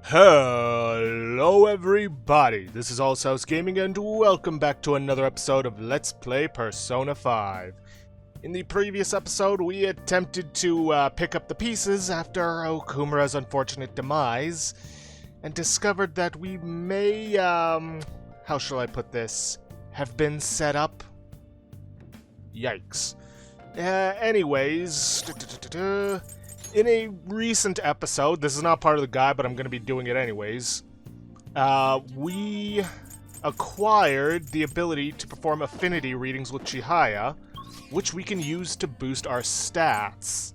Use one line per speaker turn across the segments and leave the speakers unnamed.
Hello everybody, this is All's House Gaming and welcome back to another episode of Let's Play Persona 5. In the previous episode, we attempted to pick up the pieces after Okumura's unfortunate demise, and discovered that we may, how shall I put this, have been set up? Yikes. Anyways, in a recent episode, this is not part of the guide, but I'm going to be doing it anyways, we acquired the ability to perform affinity readings with Chihaya, which we can use to boost our stats.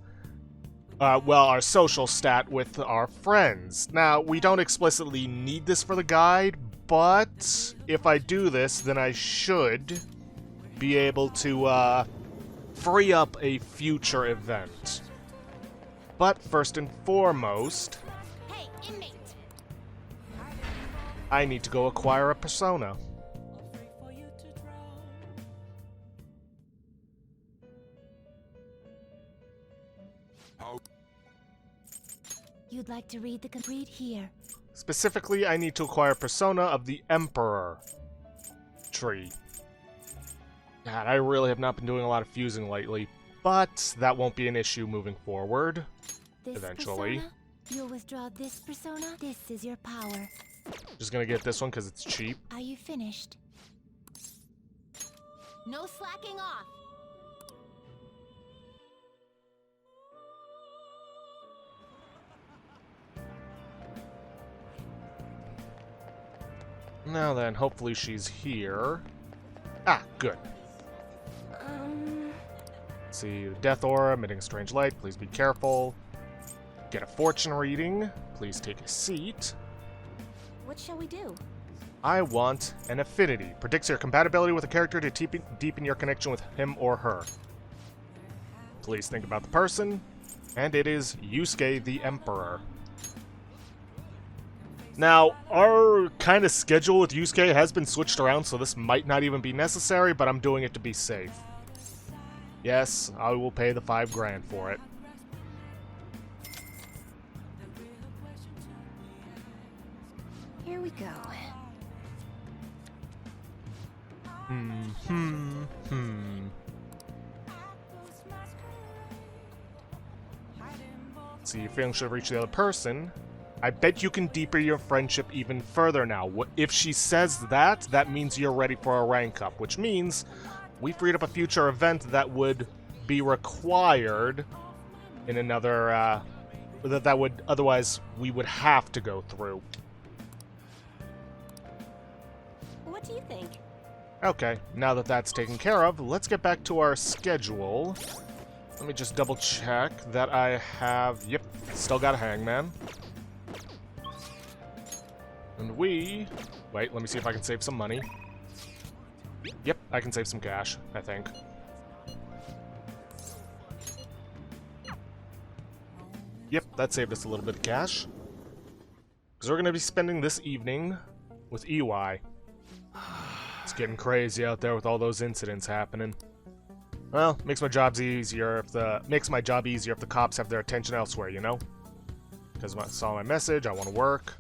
Our social stat with our friends. Now, we don't explicitly need this for the guide, but if I do this, then I should be able to free up a future event. But first and foremost,
hey, inmate.
I need to go acquire a persona.
You'd like to read the complete here.
Specifically, I need to acquire persona of the Emperor tree. God, I really have not been doing a lot of fusing lately, but that won't be an issue moving forward.
This
Eventually.
persona, you'll withdraw this persona. This is your power.
Just gonna get this one because it's cheap.
Are you finished? No slacking off.
Now then, hopefully she's here. Ah, good. Let's see, the Death Aura, emitting a strange light, please be careful. Get a fortune reading, please take a seat.
What shall we do?
I want an affinity. Predicts your compatibility with a character to deepen your connection with him or her. Please think about the person, and it is Yusuke the Emperor. Now, our kind of schedule with Yusuke has been switched around, so this might not even be necessary, but I'm doing it to be safe. Yes, I will pay the $5,000 for it.
Here we go.
See, your feeling should have reached the other person. I bet you can deepen your friendship even further now. If she says that, that means you're ready for a rank up, which means we freed up a future event that would be required in another, that would, otherwise, we would have to go through.
What do you think?
Okay, now that that's taken care of, let's get back to our schedule. Let me just double check that I have, yep, still got a hangman. And wait, let me see if I can save some money. Yep, I can save some cash, I think. Yep, that saved us a little bit of cash. Because we're going to be spending this evening with EY. It's getting crazy out there with all those incidents happening. Well, makes my job easier if the cops have their attention elsewhere, you know? Because I saw my message, I want to work.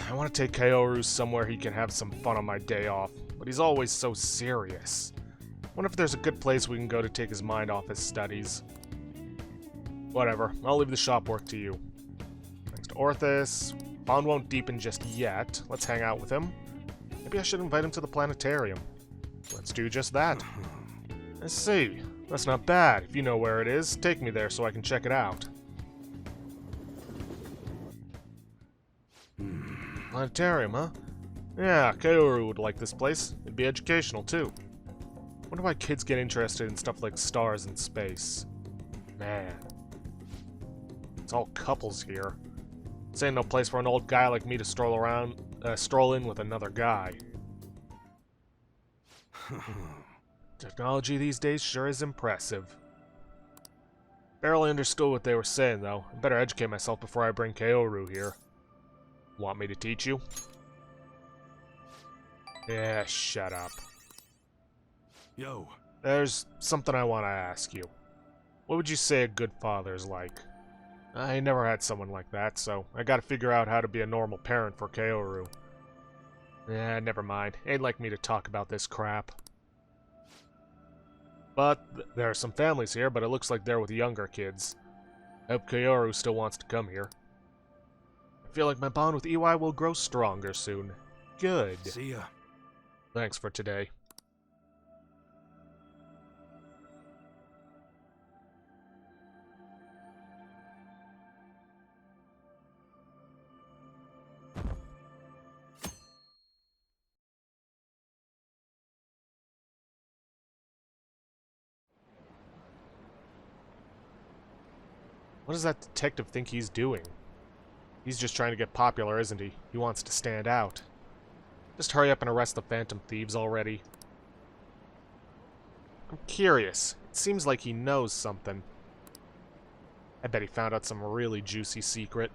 I want to take Kaoru somewhere he can have some fun on my day off, but he's always so serious. Wonder if there's a good place we can go to take his mind off his studies. Whatever, I'll leave the shop work to you. Thanks to Orthus. Bond won't deepen just yet. Let's hang out with him. Maybe I should invite him to the planetarium. Let's do just that. Let's see. That's not bad. If you know where it is, take me there so I can check it out. Planetarium, huh? Yeah, Kaoru would like this place. It'd be educational, too. Wonder why kids get interested in stuff like stars and space. Man. It's all couples here. This ain't no place for an old guy like me to stroll in with another guy. Technology these days sure is impressive. Barely understood what they were saying, though. I better educate myself before I bring Kaoru here. Want me to teach you? Yeah, shut up.
Yo.
There's something I want to ask you. What would you say a good father is like? I never had someone like that, so I gotta figure out how to be a normal parent for Kaoru. Never mind. Ain't like me to talk about this crap. But there are some families here, but it looks like they're with younger kids. I hope Kaoru still wants to come here. I feel like my bond with EY will grow stronger soon. Good.
See ya.
Thanks for today. What does that detective think he's doing? He's just trying to get popular, isn't he? He wants to stand out. Just hurry up and arrest the Phantom Thieves already. I'm curious. It seems like he knows something. I bet he found out some really juicy secret.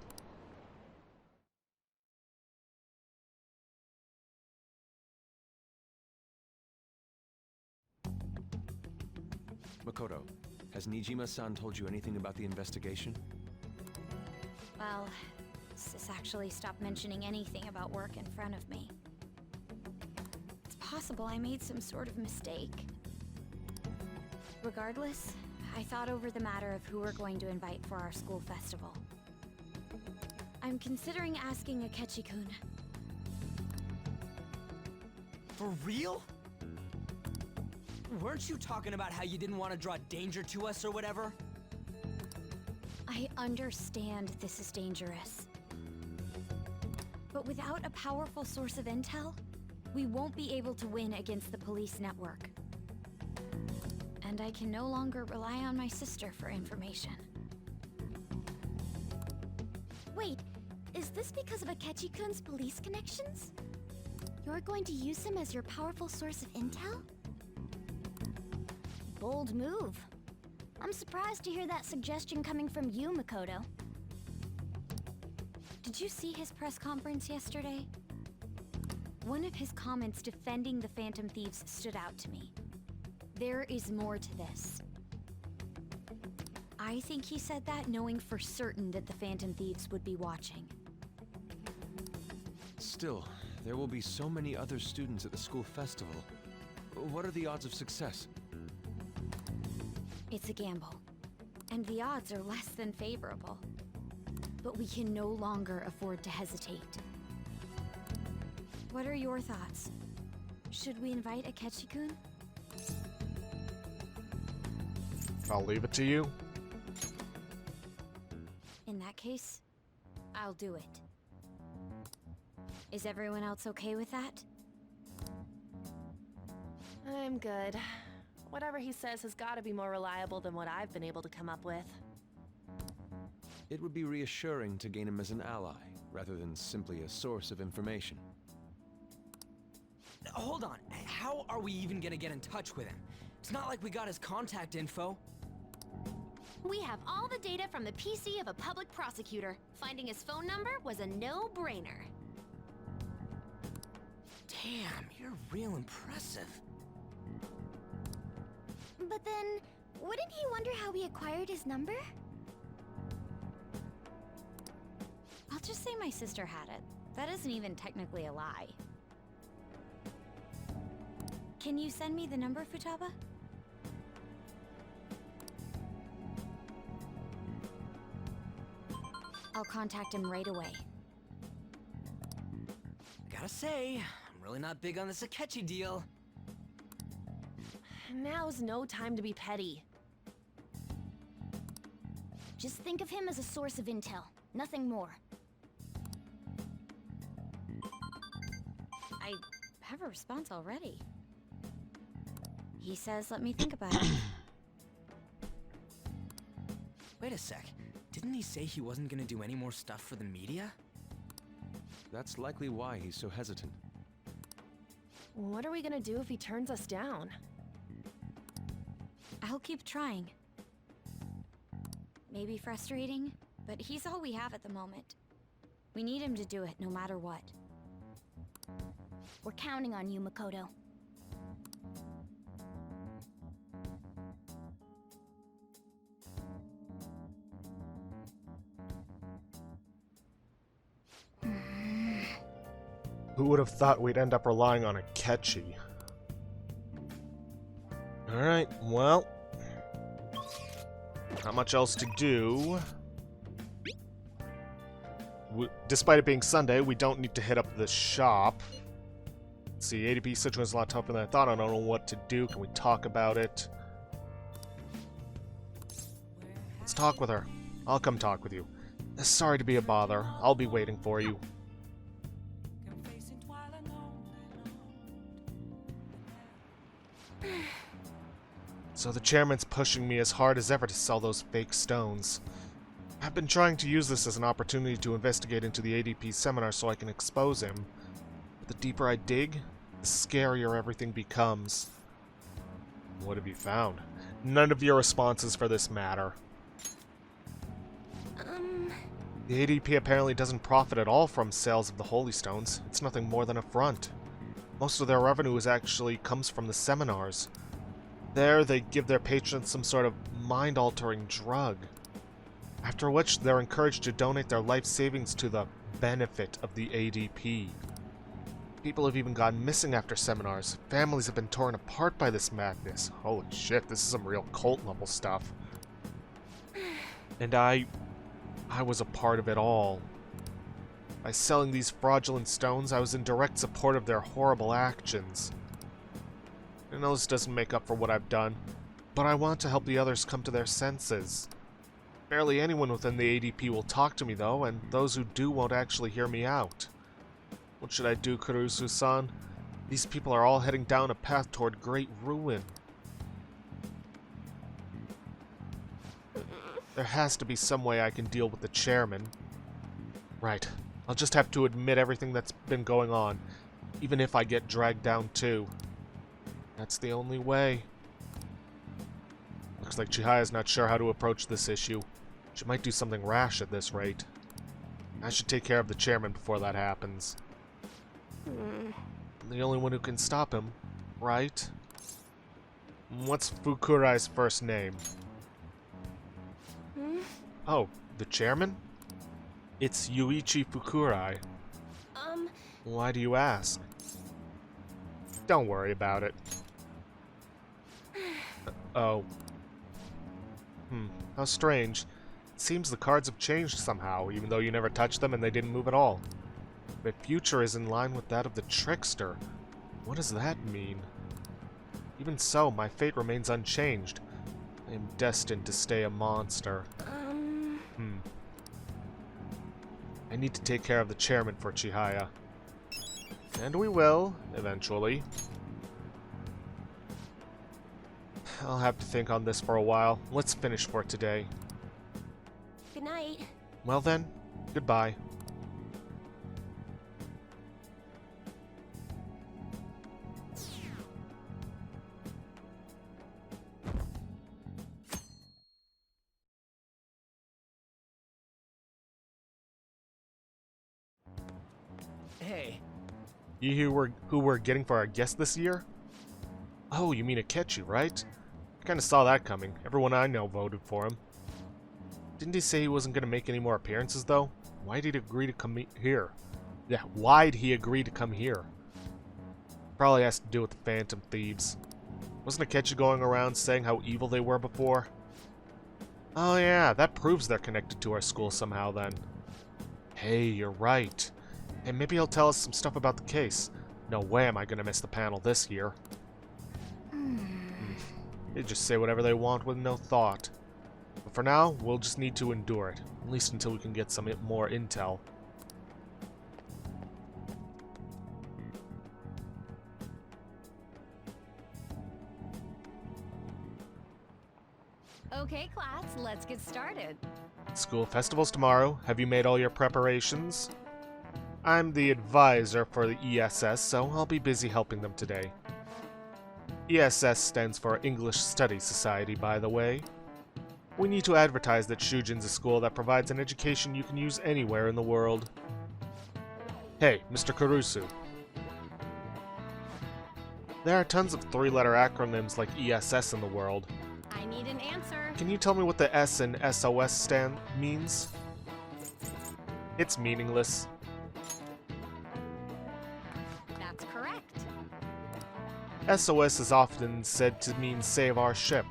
Makoto, has Nijima-san told you anything about the investigation?
Well, Sis actually stopped mentioning anything about work in front of me. It's possible I made some sort of mistake. Regardless, I thought over the matter of who we're going to invite for our school festival. I'm considering asking Akechi-kun.
For real? Weren't you talking about how you didn't want to draw danger to us or whatever?
I understand this is dangerous. But without a powerful source of intel, we won't be able to win against the police network. And I can no longer rely on my sister for information. Wait, is this because of Akechi-kun's police connections? You're going to use him as your powerful source of intel? Bold move. I'm surprised to hear that suggestion coming from you, Makoto. Did you see his press conference yesterday? One of his comments defending the Phantom Thieves stood out to me. There is more to this. I think he said that knowing for certain that the Phantom Thieves would be watching.
Still, there will be so many other students at the school festival. What are the odds of success?
It's a gamble, and the odds are less than favorable. But we can no longer afford to hesitate. What are your thoughts? Should we invite Akechi-kun?
I'll leave it to you.
In that case, I'll do it. Is everyone else okay with that?
I'm good. Whatever he says has got to be more reliable than what I've been able to come up with.
It would be reassuring to gain him as an ally, rather than simply a source of information.
Hold on, how are we even gonna get in touch with him? It's not like we got his contact info.
We have all the data from the PC of a public prosecutor. Finding his phone number was a no-brainer.
Damn, you're real impressive.
But then, wouldn't he wonder how we acquired his number? I'll just say my sister had it. That isn't even technically a lie. Can you send me the number, Futaba? I'll contact him right away.
I gotta say, I'm really not big on this Akechi deal.
Now's no time to be petty.
Just think of him as a source of intel, nothing more. I have a response already. He says, let me think about it.
Wait a sec, didn't he say he wasn't gonna do any more stuff for the media?
That's likely why he's so hesitant.
What are we gonna do if he turns us down?
I'll keep trying. Maybe frustrating, but he's all we have at the moment. We need him to do it no matter what. We're counting on you, Makoto.
Who would have thought we'd end up relying on a Ketchy? Alright, well... not much else to do. Despite it being Sunday, we don't need to hit up the shop. Let's see, ADP situation is a lot tougher than I thought. I don't know what to do. Can we talk about it? Let's talk with her. I'll come talk with you. Sorry to be a bother. I'll be waiting for you. So the chairman's pushing me as hard as ever to sell those fake stones. I've been trying to use this as an opportunity to investigate into the ADP seminar so I can expose him. But the deeper I dig, the scarier everything becomes. What have you found? None of your responses for this matter. The ADP apparently doesn't profit at all from sales of the Holy Stones. It's nothing more than a front. Most of their revenue actually comes from the seminars. There, they give their patrons some sort of mind-altering drug. After which, they're encouraged to donate their life savings to the benefit of the ADP. People have even gone missing after seminars. Families have been torn apart by this madness. Holy shit, this is some real cult-level stuff. And I was a part of it all. By selling these fraudulent stones, I was in direct support of their horrible actions. I know this doesn't make up for what I've done, but I want to help the others come to their senses. Barely anyone within the ADP will talk to me, though, and those who do won't actually hear me out. What should I do, Kurusu-san? These people are all heading down a path toward great ruin. There has to be some way I can deal with the chairman. Right. I'll just have to admit everything that's been going on, even if I get dragged down too. That's the only way. Looks like Chihaya's not sure how to approach this issue. She might do something rash at this rate. I should take care of the chairman before that happens. I'm the only one who can stop him, right? What's Fukurai's first name? Oh, the chairman? It's Yuichi Fukurai. Why do you ask? Don't worry about it. Oh. How strange. It seems the cards have changed somehow, even though you never touched them and they didn't move at all. My future is in line with that of the trickster. What does that mean? Even so, my fate remains unchanged. I am destined to stay a monster. I need to take care of the chairman for Chihaya. And we will, eventually. I'll have to think on this for a while. Let's finish for today.
Good night.
Well then, goodbye.
Hey.
You who we're getting for our guest this year? Oh, you mean Akechi, right? I kinda saw that coming. Everyone I know voted for him. Didn't he say he wasn't gonna make any more appearances, though? Why'd he agree to come here? Yeah, why'd he agree to come here? Probably has to do with the Phantom Thieves. Wasn't Akechi going around saying how evil they were before? Oh yeah, that proves they're connected to our school somehow then. Hey, you're right. And maybe he'll tell us some stuff about the case. No way am I gonna miss the panel this year. They just say whatever they want with no thought. But for now, we'll just need to endure it. At least until we can get some more intel.
Okay, class, let's get started.
School festival's tomorrow. Have you made all your preparations? I'm the advisor for the ESS, so I'll be busy helping them today. ESS stands for English Study Society, by the way. We need to advertise that Shujin's a school that provides an education you can use anywhere in the world. Hey, Mr. Kurusu. There are tons of three-letter acronyms like ESS in the world.
I need an answer.
Can you tell me what the S in SOS means? It's meaningless. SOS is often said to mean save our ship.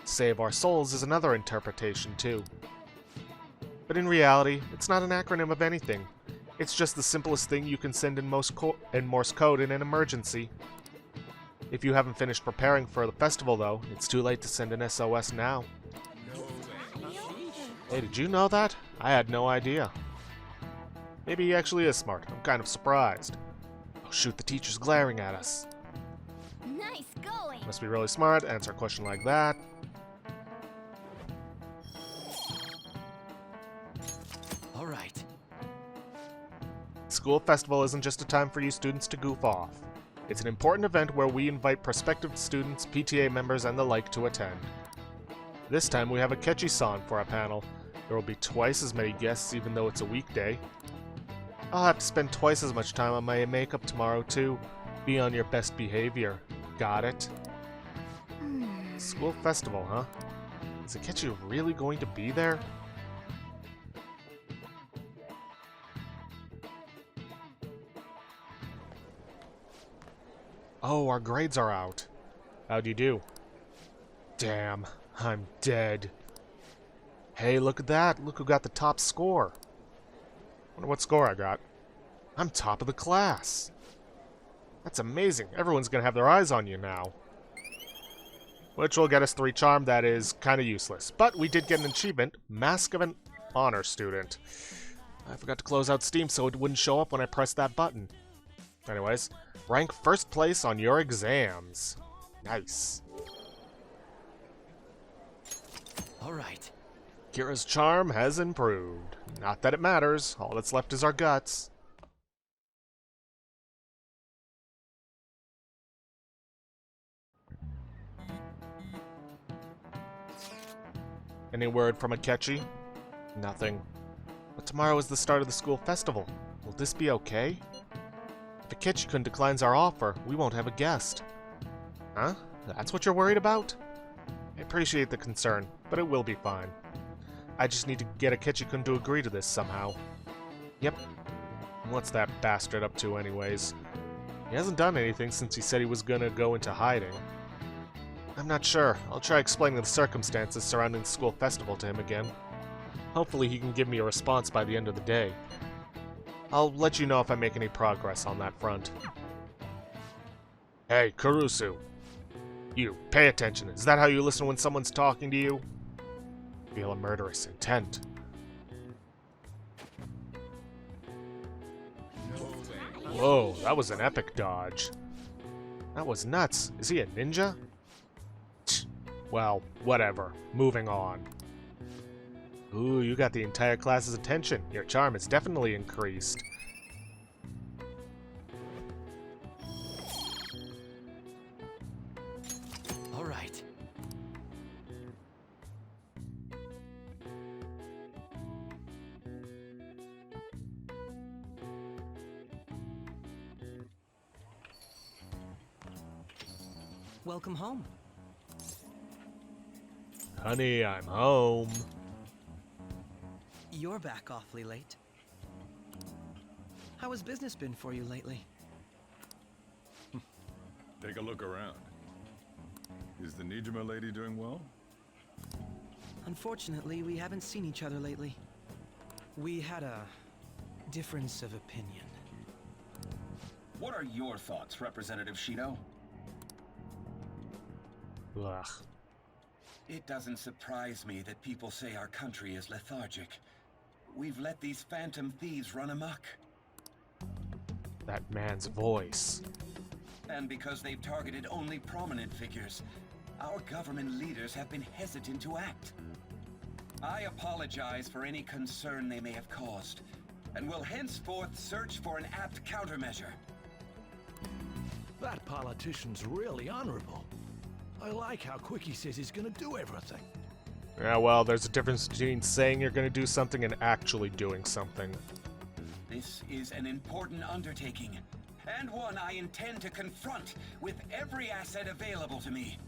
Save our souls is another interpretation, too. But in reality, it's not an acronym of anything. It's just the simplest thing you can send in Morse code in an emergency. If you haven't finished preparing for the festival, though, it's too late to send an SOS now. Hey, did you know that? I had no idea. Maybe he actually is smart. I'm kind of surprised. Oh shoot, the teacher's glaring at us.
Nice going!
Must be really smart to answer a question like that.
All right.
School festival isn't just a time for you students to goof off. It's an important event where we invite prospective students, PTA members, and the like to attend. This time we have a Ketchi-san for our panel. There will be twice as many guests even though it's a weekday. I'll have to spend twice as much time on my makeup tomorrow too. Be on your best behavior. Got it? School festival, huh? Is Akechi really going to be there? Oh, our grades are out. How'd you do? Damn, I'm dead. Hey, look at that. Look who got the top score. Wonder what score I got. I'm top of the class. That's amazing. Everyone's gonna have their eyes on you now. Which will get us 3 charm. That is kind of useless. But we did get an achievement. Mask of an Honor Student. I forgot to close out Steam so it wouldn't show up when I pressed that button. Anyways, rank first place on your exams. Nice.
All right.
Kira's charm has improved. Not that it matters. All that's left is our guts. Any word from Akechi? Nothing. But tomorrow is the start of the school festival. Will this be okay? If Akechi-kun declines our offer, we won't have a guest. Huh? That's what you're worried about? I appreciate the concern, but it will be fine. I just need to get Akechi-kun to agree to this somehow. Yep. What's that bastard up to anyways? He hasn't done anything since he said he was gonna go into hiding. I'm not sure. I'll try explaining the circumstances surrounding the school festival to him again. Hopefully he can give me a response by the end of the day. I'll let you know if I make any progress on that front. Hey, Kurusu. You, pay attention. Is that how you listen when someone's talking to you? Feel a murderous intent. Whoa, that was an epic dodge. That was nuts. Is he a ninja? Well, whatever. Moving on. Ooh, you got the entire class's attention. Your charm is definitely increased.
All right. Welcome home.
Honey, I'm home.
You're back awfully late. How has business been for you lately?
Take a look around. Is the Nijima lady doing well?
Unfortunately, we haven't seen each other lately. We had a difference of opinion.
What are your thoughts, Representative Shido?
Ugh.
It doesn't surprise me that people say our country is lethargic. We've let these phantom thieves run amok.
That man's voice.
And because they've targeted only prominent figures, our government leaders have been hesitant to act. I apologize for any concern they may have caused, and will henceforth search for an apt countermeasure.
That politician's really honorable. I like how quick he says he's gonna do everything.
Yeah, well, there's a difference between saying you're gonna do something and actually doing something.
This is an important undertaking, and one I intend to confront with every asset available to me.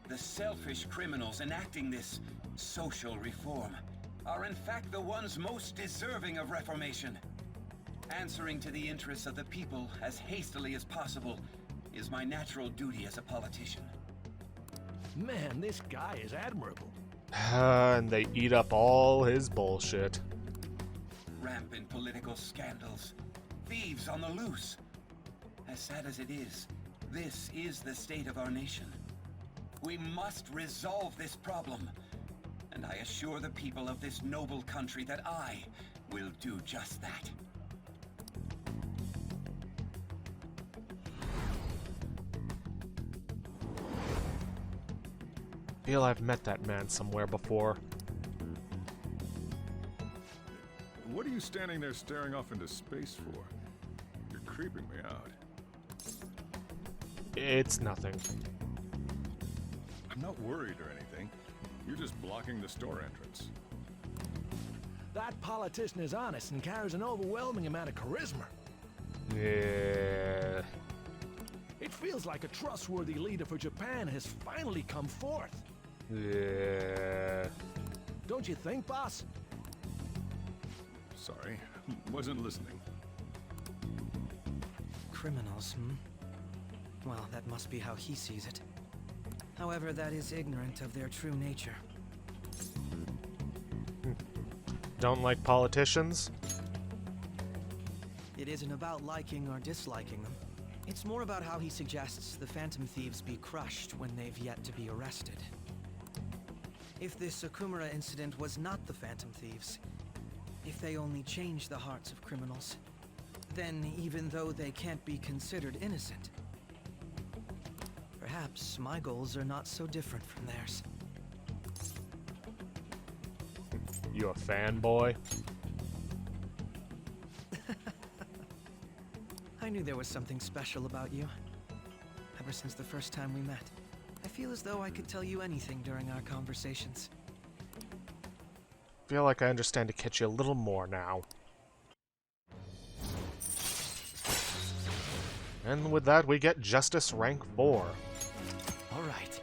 The selfish criminals enacting this social reform are in fact the ones most deserving of reformation. Answering to the interests of the people as hastily as possible is my natural duty as a politician.
Man, this guy is admirable.
And they eat up all his bullshit.
Rampant political scandals, thieves on the loose. As sad as it is, this is the state of our nation. We must resolve this problem, and I assure the people of this noble country that I will do just that.
I feel I've met that man somewhere before.
What are you standing there staring off into space for? You're creeping me out.
It's nothing.
I'm not worried or anything. You're just blocking the store entrance.
That politician is honest and carries an overwhelming amount of charisma.
Yeah.
It feels like a trustworthy leader for Japan has finally come forth.
Yeah.
Don't you think, boss?
Sorry, wasn't listening.
Criminals, Well, that must be how he sees it. However, that is ignorant of their true nature.
Don't like politicians?
It isn't about liking or disliking them. It's more about how he suggests the Phantom Thieves be crushed when they've yet to be arrested. If this Okumura incident was not the Phantom Thieves, if they only change the hearts of criminals, then even though they can't be considered innocent, perhaps my goals are not so different from theirs.
You a fanboy?
I knew there was something special about you. Ever since the first time we met, I feel as though I could tell you anything during our conversations.
Feel like I understand to catch you a little more now. And with that, we get Justice Rank 4.
All right.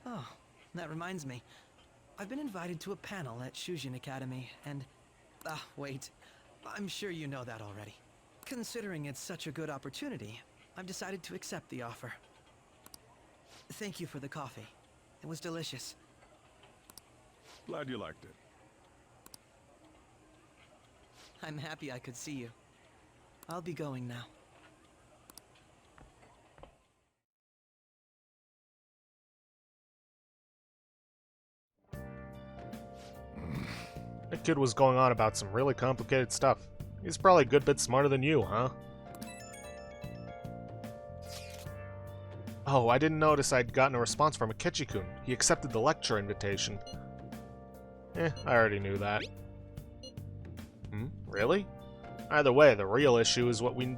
Oh, that reminds me. I've been invited to a panel at Shujin Academy, and... wait. I'm sure you know that already. Considering it's such a good opportunity, I've decided to accept the offer. Thank you for the coffee. It was delicious.
Glad you liked it.
I'm happy I could see you. I'll be going now.
That kid was going on about some really complicated stuff. He's probably a good bit smarter than you, huh? Oh, I didn't notice I'd gotten a response from Akechi-kun. He accepted the lecture invitation. I already knew that. Really? Either way, the real issue is what we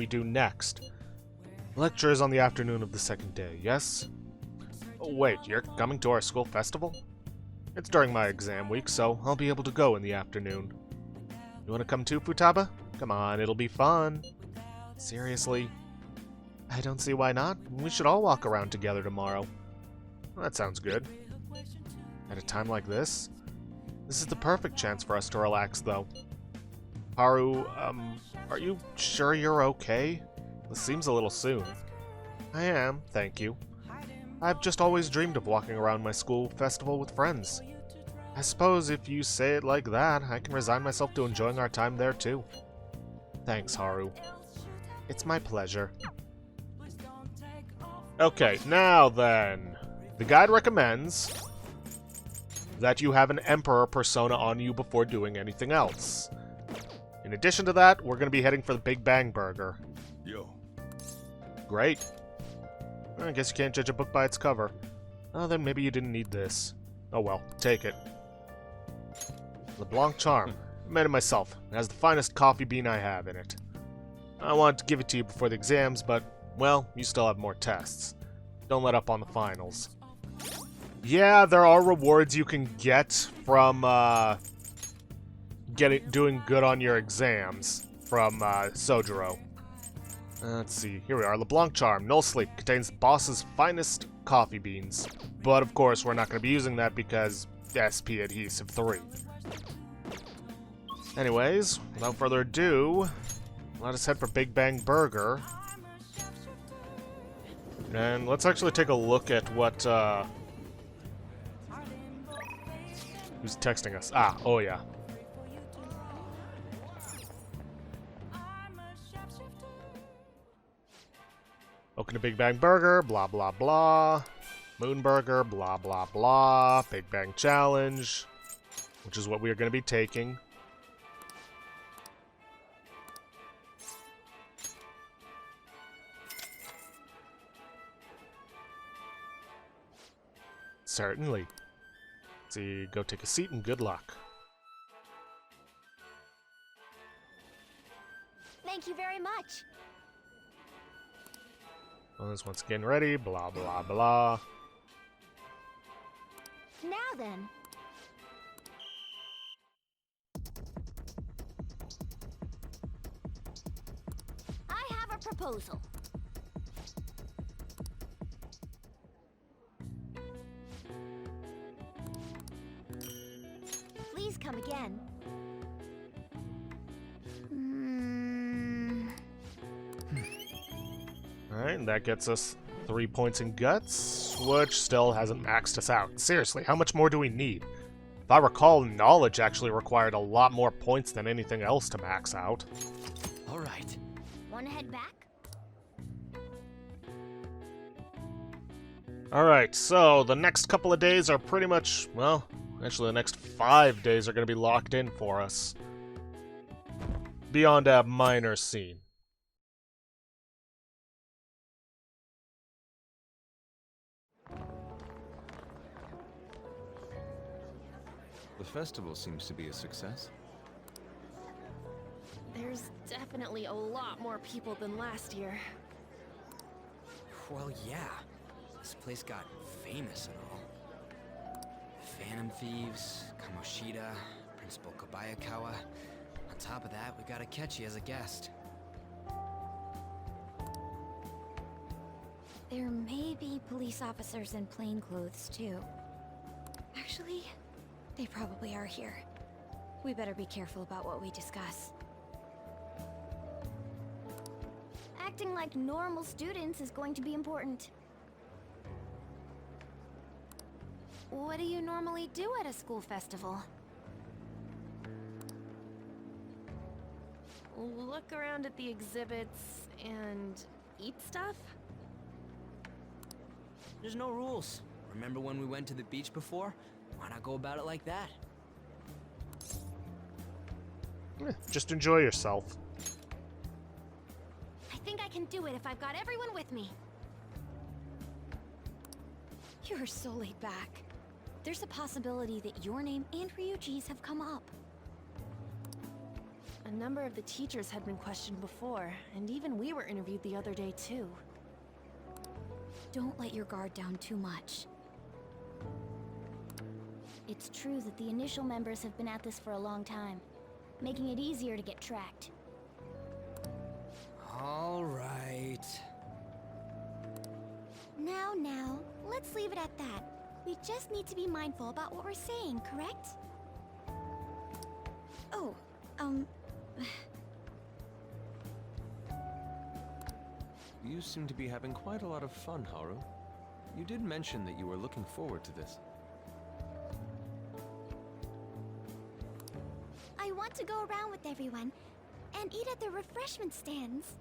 do next. Lecture is on the afternoon of the second day, yes? Oh, wait, you're coming to our school festival? It's during my exam week, so I'll be able to go in the afternoon. You wanna come too, Futaba? Come on, it'll be fun. Seriously? I don't see why not. We should all walk around together tomorrow. Well, that sounds good. At a time like this? This is the perfect chance for us to relax, though. Haru, are you sure you're okay? This seems a little soon. I am, thank you. I've just always dreamed of walking around my school festival with friends. I suppose if you say it like that, I can resign myself to enjoying our time there too. Thanks, Haru. It's my pleasure. Okay, now then. The guide recommends that you have an Emperor persona on you before doing anything else. In addition to that, we're going to be heading for the Big Bang Burger.
Yo.
Great. I guess you can't judge a book by its cover. Oh, then maybe you didn't need this. Oh well, take it. LeBlanc Charm. I made it myself. It has the finest coffee bean I have in it. I wanted to give it to you before the exams, but, well, you still have more tests. Don't let up on the finals. Yeah, there are rewards you can get from, doing good on your exams from, Sojiro. Let's see, here we are. LeBlanc Charm, Null Sleep, contains the boss's finest coffee beans. But, of course, we're not going to be using that because SP Adhesive 3. Anyways, without further ado, let us head for Big Bang Burger. And let's actually take a look at what, who's texting us? Ah, oh yeah. Welcome to Big Bang Burger, blah blah blah. Moon Burger, blah blah blah. Big Bang Challenge, which is what we are going to be taking. Certainly. Let's see, go take a seat and good luck.
Thank you very much.
Well, this one's getting ready, blah blah blah.
Now then. I have a proposal. Please come again.
Alright, and that gets us 3 points in Guts, which still hasn't maxed us out. Seriously, how much more do we need? If I recall, Knowledge actually required a lot more points than anything else to max out.
All right.
Wanna head back?
Alright, so the next couple of days are pretty much, well, actually the next 5 days are going to be locked in for us. Beyond a minor scene.
The festival seems to be a success.
There's definitely a lot more people than last year.
Well, yeah. This place got famous and all. Phantom Thieves, Kamoshida, Principal Kobayakawa. On top of that, we got Akechi as a guest.
There may be police officers in plainclothes, too. Actually, they probably are here. We better be careful about what we discuss.
Acting like normal students is going to be important. What do you normally do at a school festival?
Look around at the exhibits and eat stuff?
There's no rules. Remember when we went to the beach before? Why not go about it like that?
Just enjoy yourself.
I think I can do it if I've got everyone with me.
You're so laid back. There's a possibility that your name and Ryuji's have come up.
A number of the teachers had been questioned before, and even we were interviewed the other day too.
Don't let your guard down too much.
It's true that the initial members have been at this for a long time, making it easier to get tracked.
All right.
Now, let's leave it at that. We just need to be mindful about what we're saying, correct?
Oh,
You seem to be having quite a lot of fun, Haru. You did mention that you were looking forward to this.
I want to go around with everyone and eat at the refreshment stands.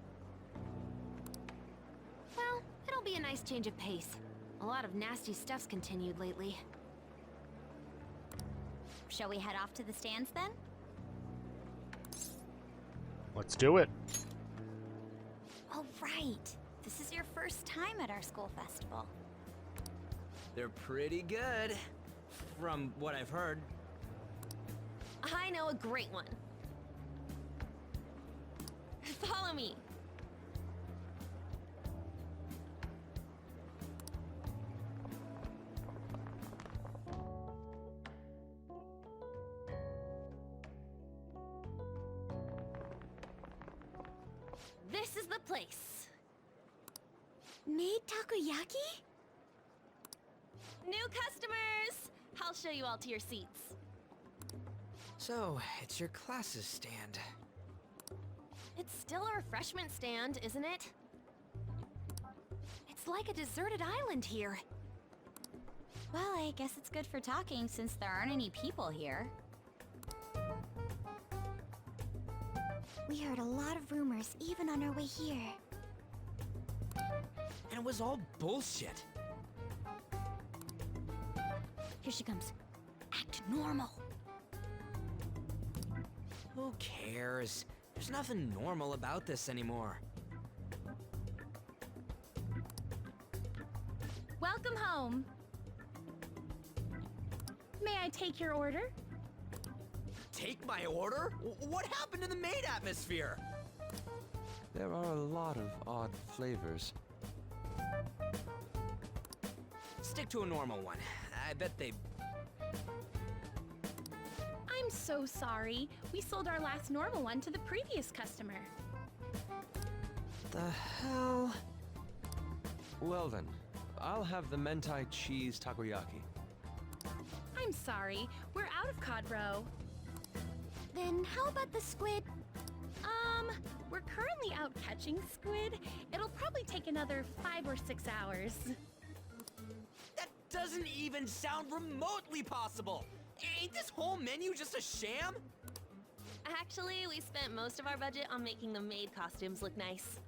Well, it'll be a nice change of pace. A lot of nasty stuff's continued lately.
Shall we head off to the stands then?
Let's do it.
Oh, right. This is your first time at our school festival.
They're pretty good, from what I've heard.
I know a great one. Follow me. This is the place.
Made takoyaki?
New customers! I'll show you all to your seats.
So, it's your classes stand.
It's still a refreshment stand, isn't it?
It's like a deserted island here. Well, I guess it's good for talking since there aren't any people here. We heard a lot of rumors even on our way here.
And it was all bullshit.
Here she comes. Act normal.
Who cares? There's nothing normal about this anymore.
Welcome home. May I take your order?
Take my order? What happened to the maid atmosphere?
There are a lot of odd flavors.
Stick to a normal one. I bet they...
I'm so sorry. We sold our last normal one to the previous customer.
The hell?
Well then, I'll have the mentai cheese takoyaki.
I'm sorry. We're out of cod roe.
Then how about the squid?
We're currently out catching squid. It'll probably take another 5 or 6 hours.
That doesn't even sound remotely possible! Ain't this whole menu just a sham?
Actually, we spent most of our budget on making the maid costumes look nice.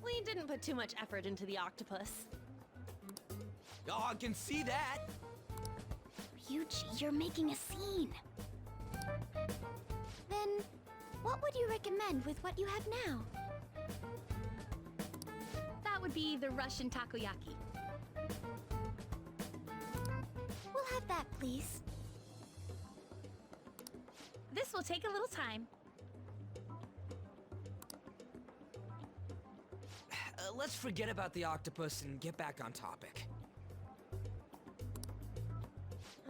We didn't put too much effort into the octopus.
Oh, I can see that!
Ryuji, you're making a scene. Then, what would you recommend with what you have now?
That would be the Russian takoyaki.
We'll have that, please.
This will take a little time.
Let's forget about the octopus and get back on topic.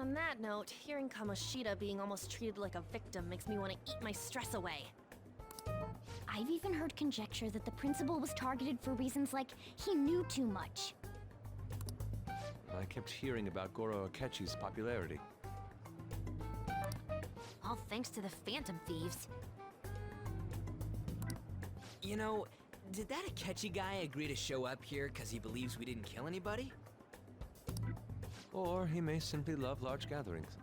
On that note, hearing Kamoshida being almost treated like a victim makes me want to eat my stress away.
I've even heard conjecture that the principal was targeted for reasons like he knew too much.
I kept hearing about Goro Akechi's popularity.
All thanks to the Phantom Thieves.
You know, did that Akechi guy agree to show up here because he believes we didn't kill anybody?
Or he may simply love large gatherings.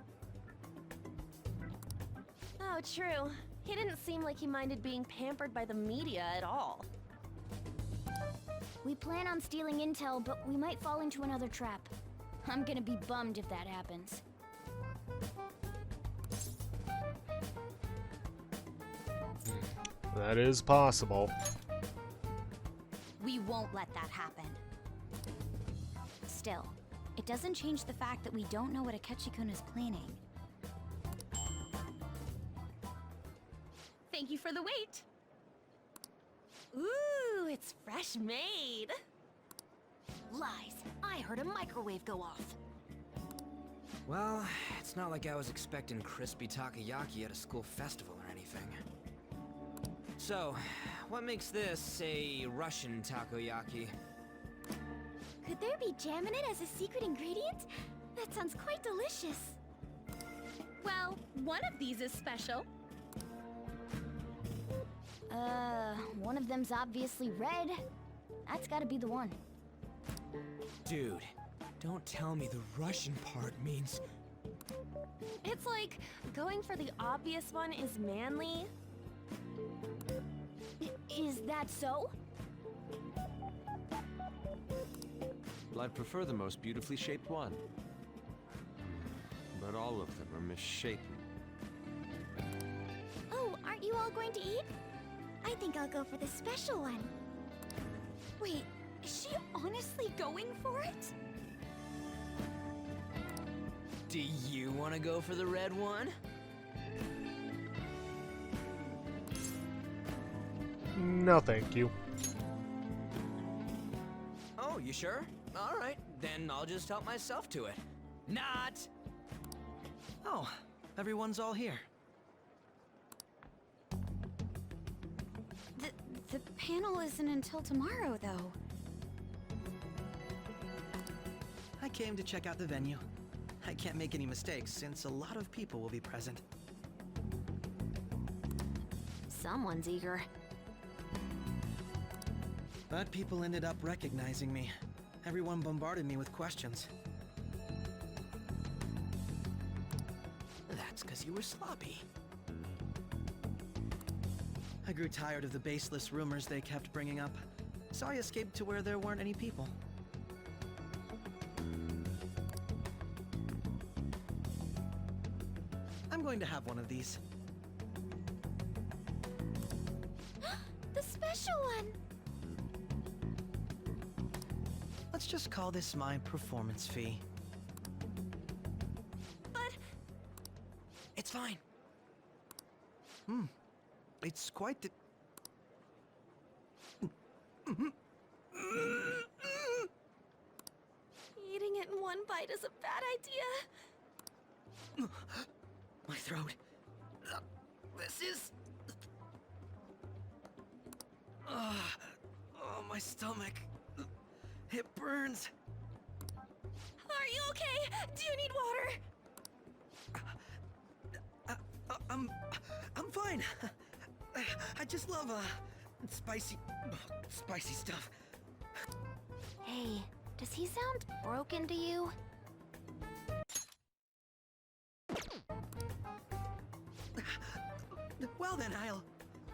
Oh, true. He didn't seem like he minded being pampered by the media at all.
We plan on stealing intel, but we might fall into another trap. I'm gonna be bummed if that happens.
That is possible.
We won't let that happen. Still, it doesn't change the fact that we don't know what Akechi-kun is planning.
Thank you for the wait.
Ooh, it's fresh made.
Lies! I heard a microwave go off.
Well, it's not like I was expecting crispy takoyaki at a school festival or anything. So, what makes this a Russian takoyaki?
Could there be jam in it as a secret ingredient? That sounds quite delicious.
Well, one of these is special.
One of them's obviously red. That's gotta be the one.
Dude, don't tell me the Russian part means...
It's like going for the obvious one is manly.
Is that so?
Well, I'd prefer the most beautifully shaped one. But all of them are misshapen.
Oh, aren't you all going to eat? I think I'll go for the special one. Wait, is she honestly going for it?
Do you want to go for the red one?
No, thank you.
Oh, you sure? Alright, then I'll just help myself to it. Not! Oh, everyone's all here.
The panel isn't until tomorrow, though.
I came to check out the venue. I can't make any mistakes since a lot of people will be present.
Someone's eager.
But people ended up recognizing me. Everyone bombarded me with questions. That's because you were sloppy. I grew tired of the baseless rumors they kept bringing up, so I escaped to where there weren't any people. I'm going to have one of these.
The special one!
Let's just call this my performance fee.
But...
It's fine. It's quite the...
Eating it in one bite is a bad idea.
My throat. This is... Oh, my stomach. It burns.
Are you okay? Do you need water?
I'm fine. I just love, spicy stuff.
Hey, does he sound broken to you?
Well then,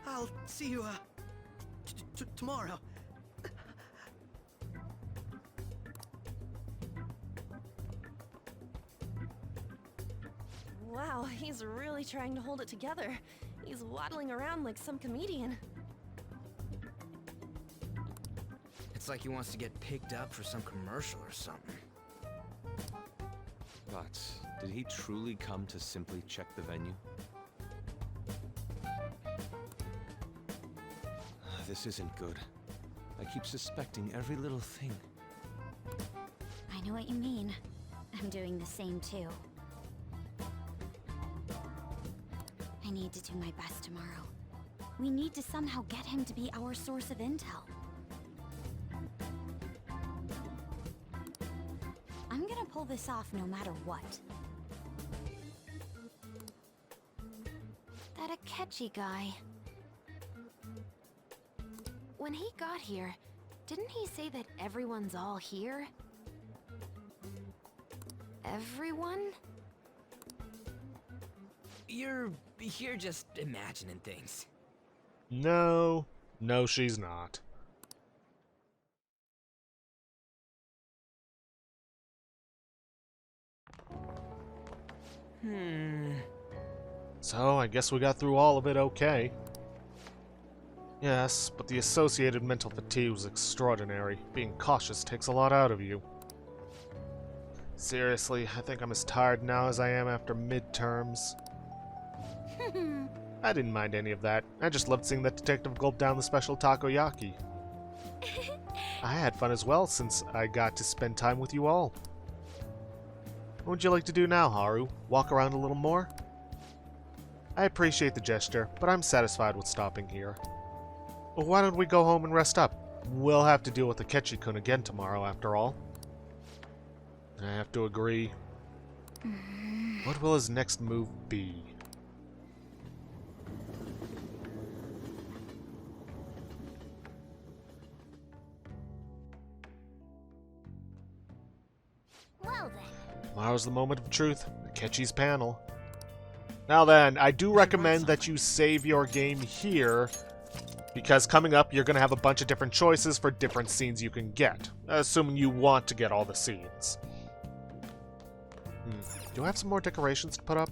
I'll see you, tomorrow.
Wow, he's really trying to hold it together. He's waddling around like some comedian.
It's like he wants to get picked up for some commercial or something.
But did he truly come to simply check the venue? This isn't good. I keep suspecting every little thing.
I know what you mean. I'm doing the same too. I need to do my best tomorrow. We need to somehow get him to be our source of intel. I'm gonna pull this off no matter what.
That Akechi guy. When he got here, didn't he say that everyone's all here? Everyone?
You're just imagining things.
No, she's not. So, I guess we got through all of it okay. Yes, but the associated mental fatigue was extraordinary. Being cautious takes a lot out of you. Seriously, I think I'm as tired now as I am after midterms. I didn't mind any of that. I just loved seeing that detective gulp down the special takoyaki. I had fun as well, since I got to spend time with you all. What would you like to do now, Haru? Walk around a little more? I appreciate the gesture, but I'm satisfied with stopping here. Well, why don't we go home and rest up? We'll have to deal with Akechi-kun again tomorrow, after all. I have to agree. What will his next move be?
Well then.
Tomorrow's the moment of truth. Akechi's panel. Now then, I do recommend that you save your game here, because coming up you're going to have a bunch of different choices for different scenes you can get, assuming you want to get all the scenes. Do I have some more decorations to put up?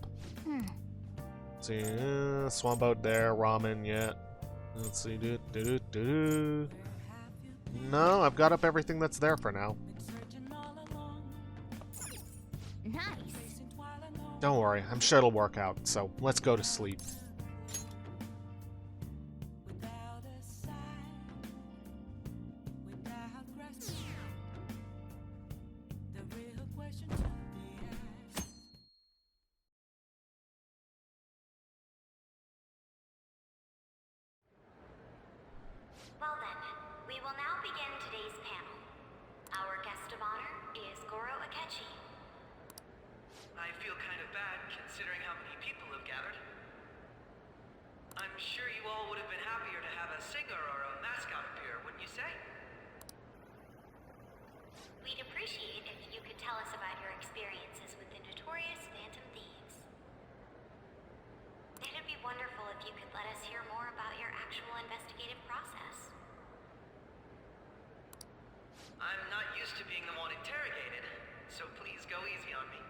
Let's see, swamp boat there, ramen, yeah. Let's see, No, I've got up everything that's there for now.
Nice.
Don't worry, I'm sure it'll work out, so let's go to sleep.
Well then, we will now begin today's panel. Our guest of honor is Goro Akechi.
I feel kind of bad considering how many people have gathered. I'm sure you all would have been happier to have a singer or a mascot appear, wouldn't you say?
We'd appreciate if you could tell us about your experiences with the notorious Phantom Thieves. It'd be wonderful if you could let us hear more about your actual investigative process.
I'm not used to being the one interrogated, so please go easy on me.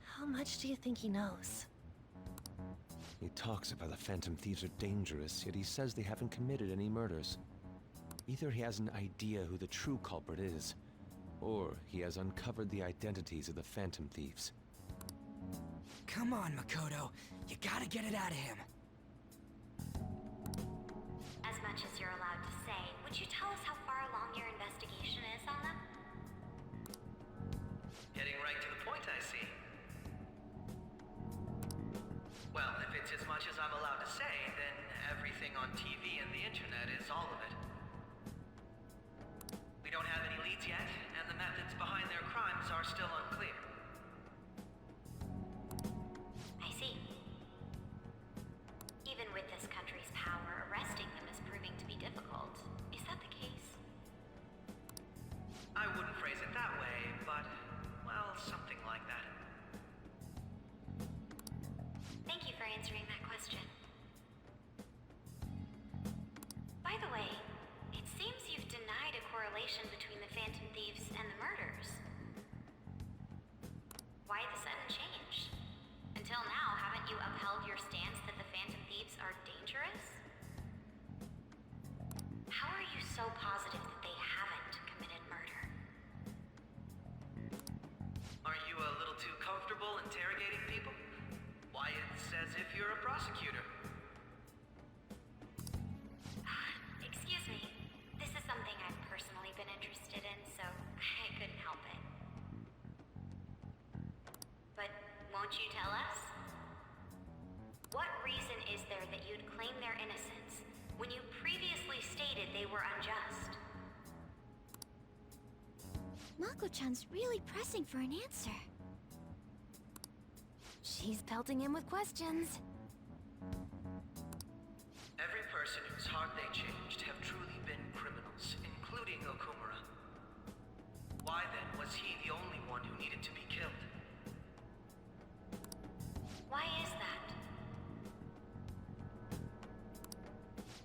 How much do you think he knows?
He talks about the Phantom Thieves are dangerous, yet he says they haven't committed any murders. Either he has an idea who the true culprit is, or he has uncovered the identities of the Phantom Thieves.
Come on, Makoto. You gotta get it out of him.
As much as you're allowed to say, would you tell us how far along your investigation is on them?
Getting right to the point, I see. Well, if it's as much as I'm allowed to say, then everything on TV and the internet is all of it. We don't have any leads yet, and the methods behind their crimes are still unclear.
I see. Even with this country's power, arresting them is proving to be difficult. Is that the case?
I wouldn't phrase it that way, but, well, something like that.
Thank you for answering that question. By the way, it seems you've denied a correlation between the Phantom Thieves and the murders. Why the sudden change? Until now, haven't you upheld your stance that the Phantom Thieves are dangerous? How are you so positive that they haven't committed murder?
Aren't you a little too comfortable interrogating people? Why, it's as if you're a prosecutor.
Excuse me. This is something I've personally been interested in, so I couldn't help it. But won't you tell us? What reason is there that you'd claim their innocence when you previously stated they were unjust?
Mako-chan's really pressing for an answer.
She's pelting him with questions.
Every person whose heart they changed have truly been criminals, including Okumura. Why then was he the only one who needed to be killed?
Why is that?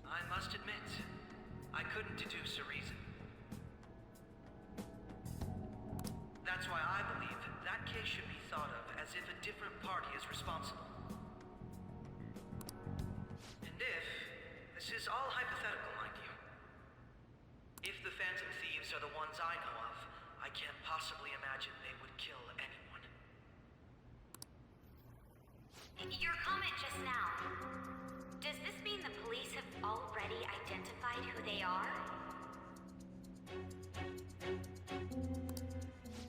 I must admit, I couldn't deduce a reason. That's why I believe that case should be thought of as if a different party is responsible. And if, this is all hypothetical, mind you, if the Phantom Thieves are the ones I know of, I can't possibly imagine they would kill anyone.
Your comment just now, does this mean the police have already identified who they are?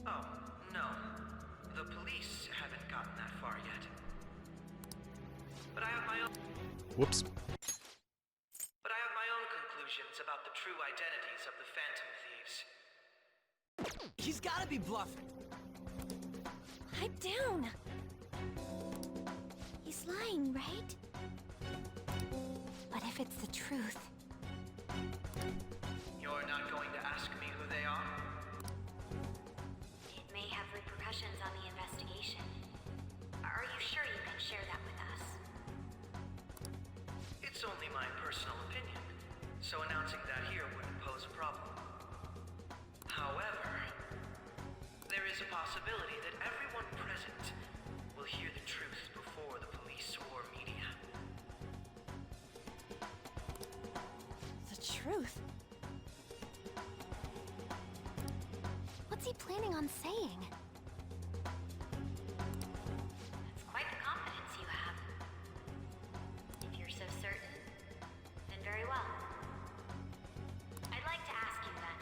Oh, no. The police haven't gotten that far yet. But I have my own...
Whoops.
But I have my own conclusions about the true identities of the Phantom Thieves.
He's gotta be bluffing.
Pipe down! He's lying, right?
But if it's the truth,
You're not going to ask me who they are?
It may have repercussions on the investigation. Are you sure you can share that with us?
It's only my personal opinion, so announcing that here wouldn't pose a problem. However, there is a possibility that everyone present will hear the truth before the police or media.
the truth. What's he planning on saying?
That's quite the confidence you have. If you're so certain, then very well. I'd like to ask you then,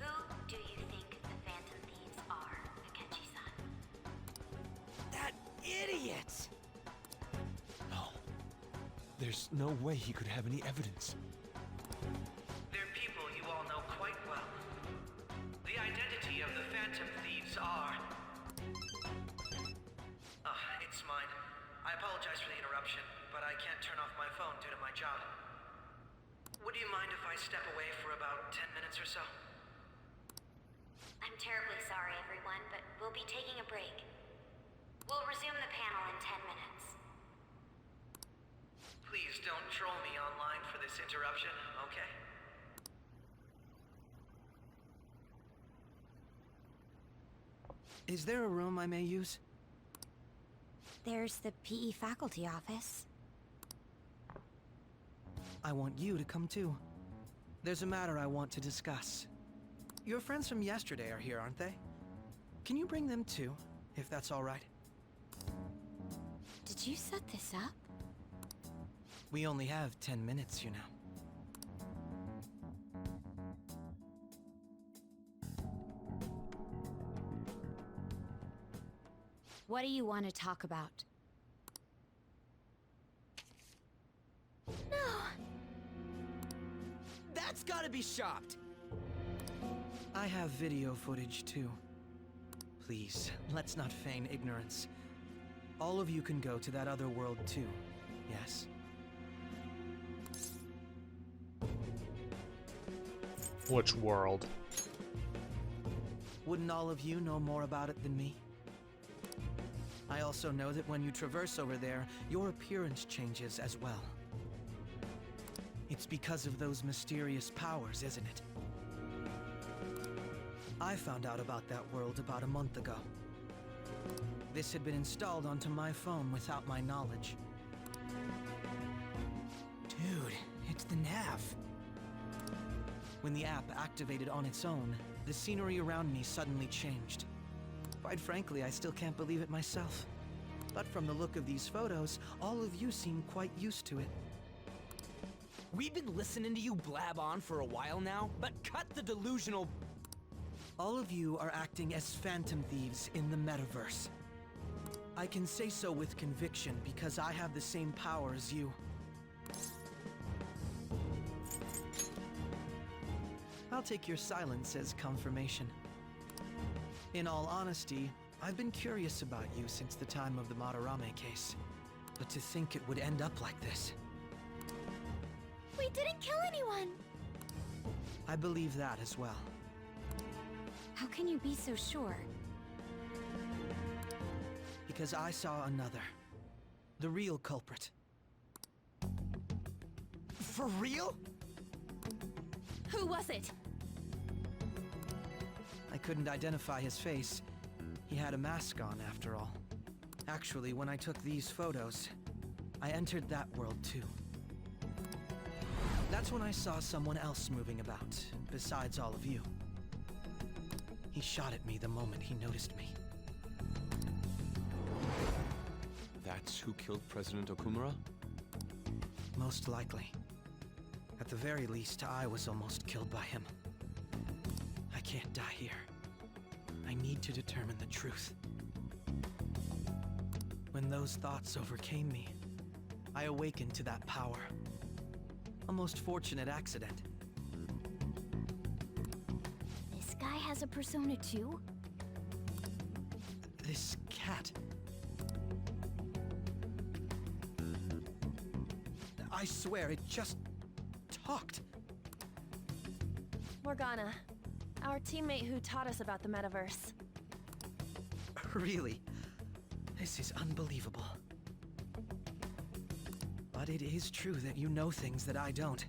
who do you think the Phantom Thieves are, Akechi-san?
That idiot!
No. There's no way he could have any evidence.
They're people you all know quite well. The identity These are... it's mine. I apologize for the interruption, but I can't turn off my phone due to my job. Would you mind if I step away for about 10 minutes or so?
I'm terribly sorry, everyone, but we'll be taking a break. We'll resume the panel in 10 minutes.
Please don't troll me online for this interruption, okay? Is there a room I may use?
There's the PE faculty office.
I want you to come too. There's a matter I want to discuss. Your friends from yesterday are here, aren't they? Can you bring them too, if that's all right?
Did you set this up?
We only have 10 minutes, you know.
What do you want to talk about?
No! That's gotta be shopped!
I have video footage too. Please, let's not feign ignorance. All of you can go to that other world too, yes?
Which world?
Wouldn't all of you know more about it than me? I also know that when you traverse over there, your appearance changes as well. It's because of those mysterious powers, isn't it? I found out about that world about a month ago. This had been installed onto my phone without my knowledge.
Dude, it's the nav.
When the app activated on its own, the scenery around me suddenly changed. Quite frankly, I still can't believe it myself. But from the look of these photos, all of you seem quite used to it.
We've been listening to you blab on for a while now, but cut the delusional...
All of you are acting as phantom thieves in the metaverse. I can say so with conviction because I have the same power as you. I'll take your silence as confirmation. In all honesty, I've been curious about you since the time of the Madarame case. But to think it would end up like this.
We didn't kill anyone!
I believe that as well.
How can you be so sure?
Because I saw another. The real culprit.
For real?
Who was it?
I couldn't identify his face. He had a mask on, after all. Actually, when I took these photos, I entered that world too. That's when I saw someone else moving about, besides all of you. He shot at me the moment he noticed me.
That's who killed President Okumura?
Most likely. At the very least, I was almost killed by him. I can't die here. I need to determine the truth. When those thoughts overcame me, I awakened to that power. A most fortunate accident.
This guy has a persona too?
This cat. I swear, it just talked.
Morgana, our teammate who taught us about the metaverse.
Really? This is unbelievable. But it is true that you know things that I don't.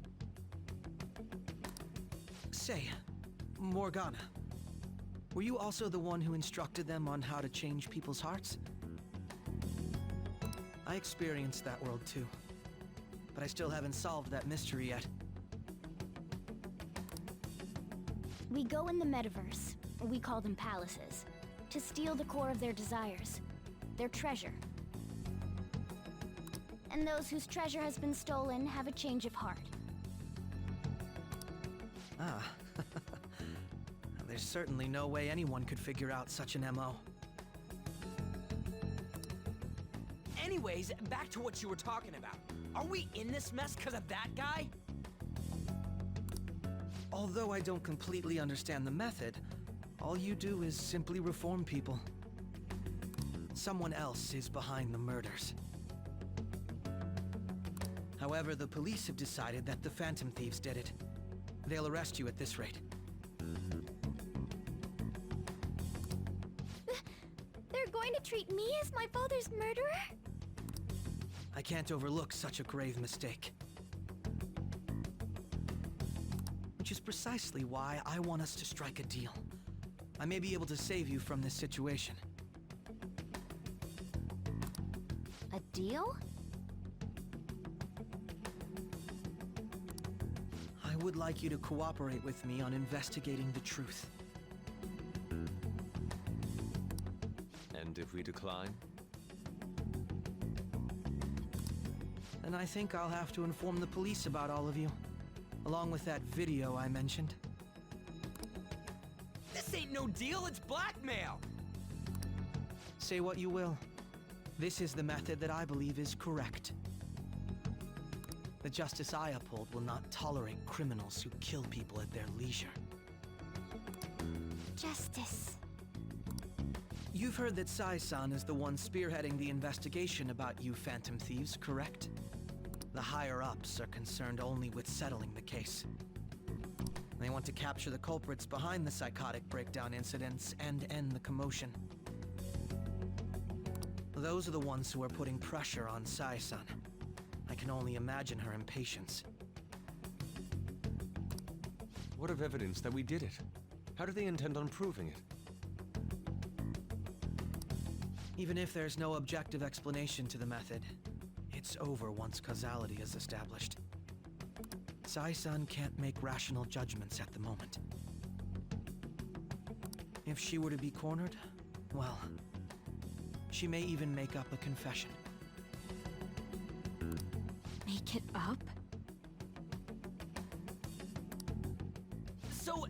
Say, Morgana, were you also the one who instructed them on how to change people's hearts? I experienced that world too, but I still haven't solved that mystery yet.
We go in the metaverse, we call them palaces, to steal the core of their desires, their treasure. And those whose treasure has been stolen have a change of heart.
Ah. There's certainly no way anyone could figure out such an MO.
Anyways, back to what you were talking about. Are we in this mess because of that guy?
Although I don't completely understand the method, All you do is simply reform people. Someone else is behind the murders. However, the police have decided that the Phantom Thieves did it. They'll arrest you at this rate.
They're going to treat me as my father's murderer?
I can't overlook such a grave mistake. Which is precisely why I want us to strike a deal. I may be able to save you from this situation.
A deal?
I would like you to cooperate with me on investigating the truth.
And if we decline?
Then I think I'll have to inform the police about all of you, along with that video I mentioned.
This ain't no deal, it's blackmail!
Say what you will. This is the method that I believe is correct. The justice I uphold will not tolerate criminals who kill people at their leisure.
Justice.
You've heard that Sai-san is the one spearheading the investigation about you Phantom Thieves, correct? The higher-ups are concerned only with settling the case. They want to capture the culprits behind the psychotic breakdown incidents and end the commotion. Those are the ones who are putting pressure on Sai-san. I can only imagine her impatience.
What of evidence that we did it? How do they intend on proving it?
Even if there's no objective explanation to the method, it's over once causality is established. Sai-san can't make rational judgments at the moment. If she were to be cornered, well, she may even make up a confession.
Make it up?
So,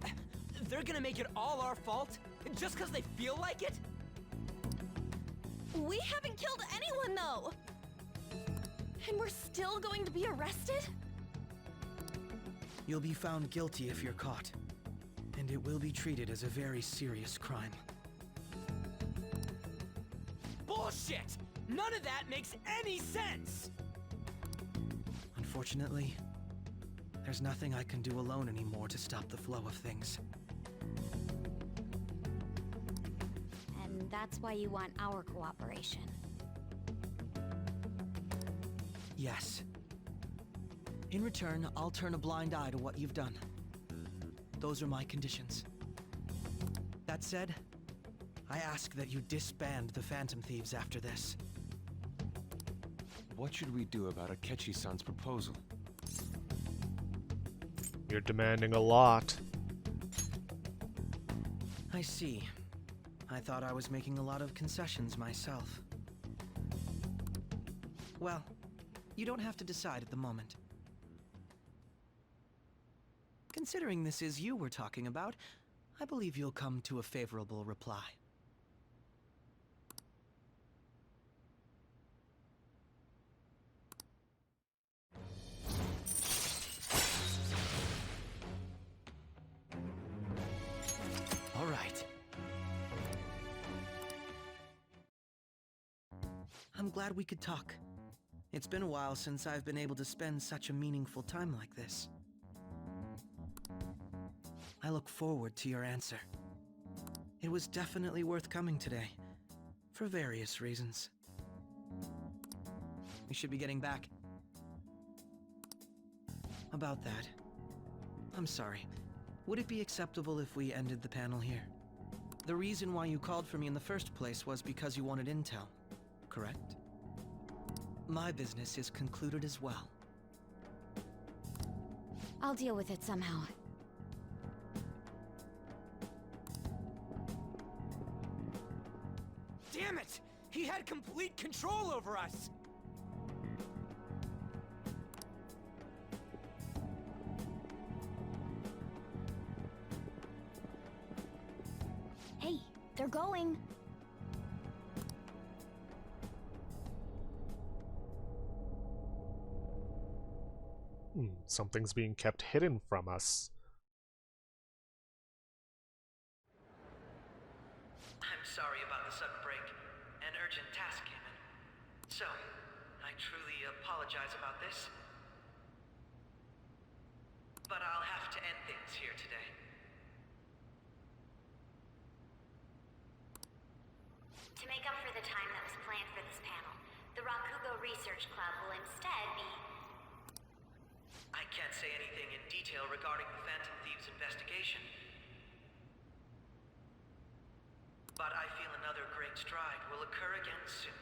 they're gonna make it all our fault? Just because they feel like it?
We haven't killed anyone, though! And we're still going to be arrested?
You'll be found guilty if you're caught, and it will be treated as a very serious crime.
Bullshit! None of that makes any sense!
Unfortunately, there's nothing I can do alone anymore to stop the flow of things.
And that's why you want our cooperation.
Yes. In return, I'll turn a blind eye to what you've done. Those are my conditions. That said, I ask that you disband the Phantom Thieves after this.
What should we do about Akechi-san's proposal?
You're demanding a lot.
I see. I thought I was making a lot of concessions myself. Well, you don't have to decide at the moment. Considering this is you we're talking about, I believe you'll come to a favorable reply. All right. I'm glad we could talk. It's been a while since I've been able to spend such a meaningful time like this. I look forward to your answer. It was definitely worth coming today, for various reasons. We should be getting back. About that, I'm sorry. Would it be acceptable if we ended the panel here? The reason why you called for me in the first place was because you wanted intel, correct? My business is concluded as well.
I'll deal with it somehow.
Damn it! He had complete control over us!
Hey, they're going.
Something's being kept hidden from us.
sorry about the sudden break. An urgent task came in. So, I truly apologize about this. But I'll have to end things here today.
To make up for the time that was planned for this panel, the Rakugo Research Club will instead be...
I can't say anything in detail regarding the Phantom Thieves investigation. But I feel another great stride will occur again soon.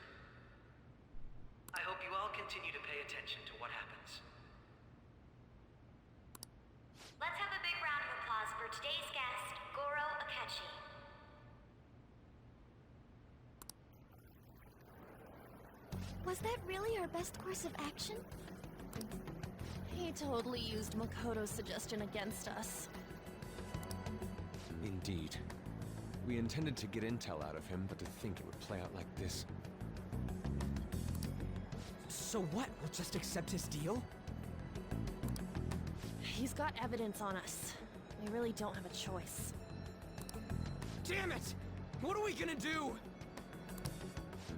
I hope you all continue to pay attention to what happens.
Let's have a big round of applause for today's guest, Goro Akechi.
Was that really our best course of action?
He totally used Makoto's suggestion against us.
Indeed. We intended to get intel out of him, but to think it would play out like this.
So what? We'll just accept his deal?
He's got evidence on us. We really don't have a choice.
Damn it! What are we gonna do?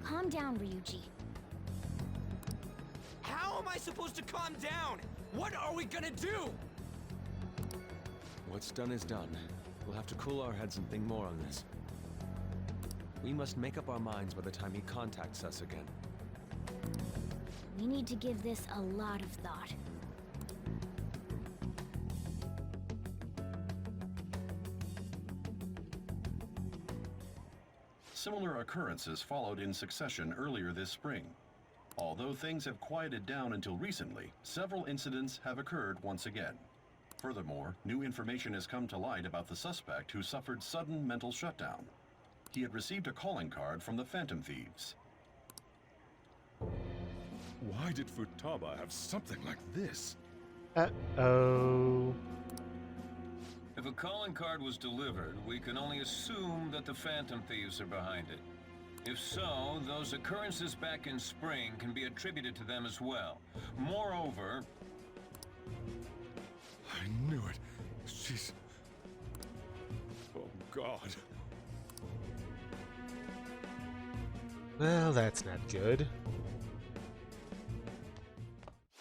Calm down, Ryuji.
How am I supposed to calm down? What are we gonna do?
What's done is done. We'll have to cool our heads and think more on this. We must make up our minds by the time he contacts us again.
We need to give this a lot of thought.
Similar occurrences followed in succession earlier this spring. Although things have quieted down until recently, several incidents have occurred once again. Furthermore, new information has come to light about the suspect who suffered sudden mental shutdown. He had received a calling card from the Phantom Thieves.
Why did Futaba have something like this?
Uh-oh.
If a calling card was delivered, we can only assume that the Phantom Thieves are behind it. If so, those occurrences back in spring can be attributed to them as well. Moreover...
I knew it. She's... Oh, God.
Well, that's not good.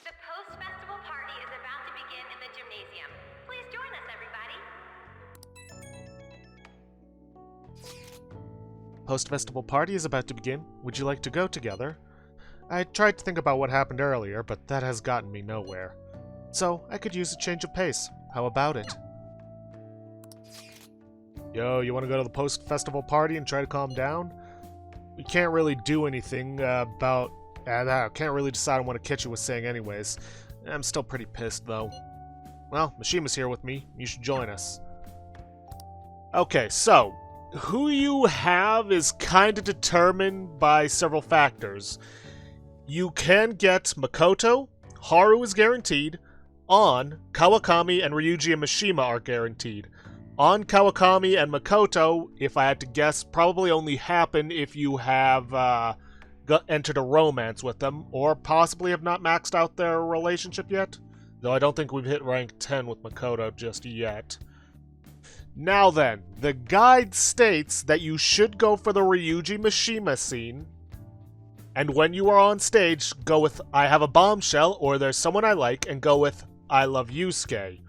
The post-festival party is about to begin in the gymnasium. Please join us, everybody.
Post-festival party is about to begin. Would you like to go together? I tried to think about what happened earlier, but that has gotten me nowhere. So, I could use a change of pace. How about it? Yo, you want to go to the post-festival party and try to calm down? We can't really do anything about... I can't really decide on what Akechi was saying anyways. I'm still pretty pissed, though. Well, Mishima's here with me. You should join us. Okay, so... who you have is kind of determined by several factors. You can get Makoto, Haru is guaranteed, On, Kawakami, and Ryuji and Mishima are guaranteed. On, Kawakami, and Makoto, if I had to guess, probably only happen if you have entered a romance with them, or possibly have not maxed out their relationship yet. Though I don't think we've hit rank 10 with Makoto just yet. Now then, the guide states that you should go for the Ryuji Mishima scene, and when you are on stage, go with I have a bombshell or there's someone I like, and go with I love Yusuke.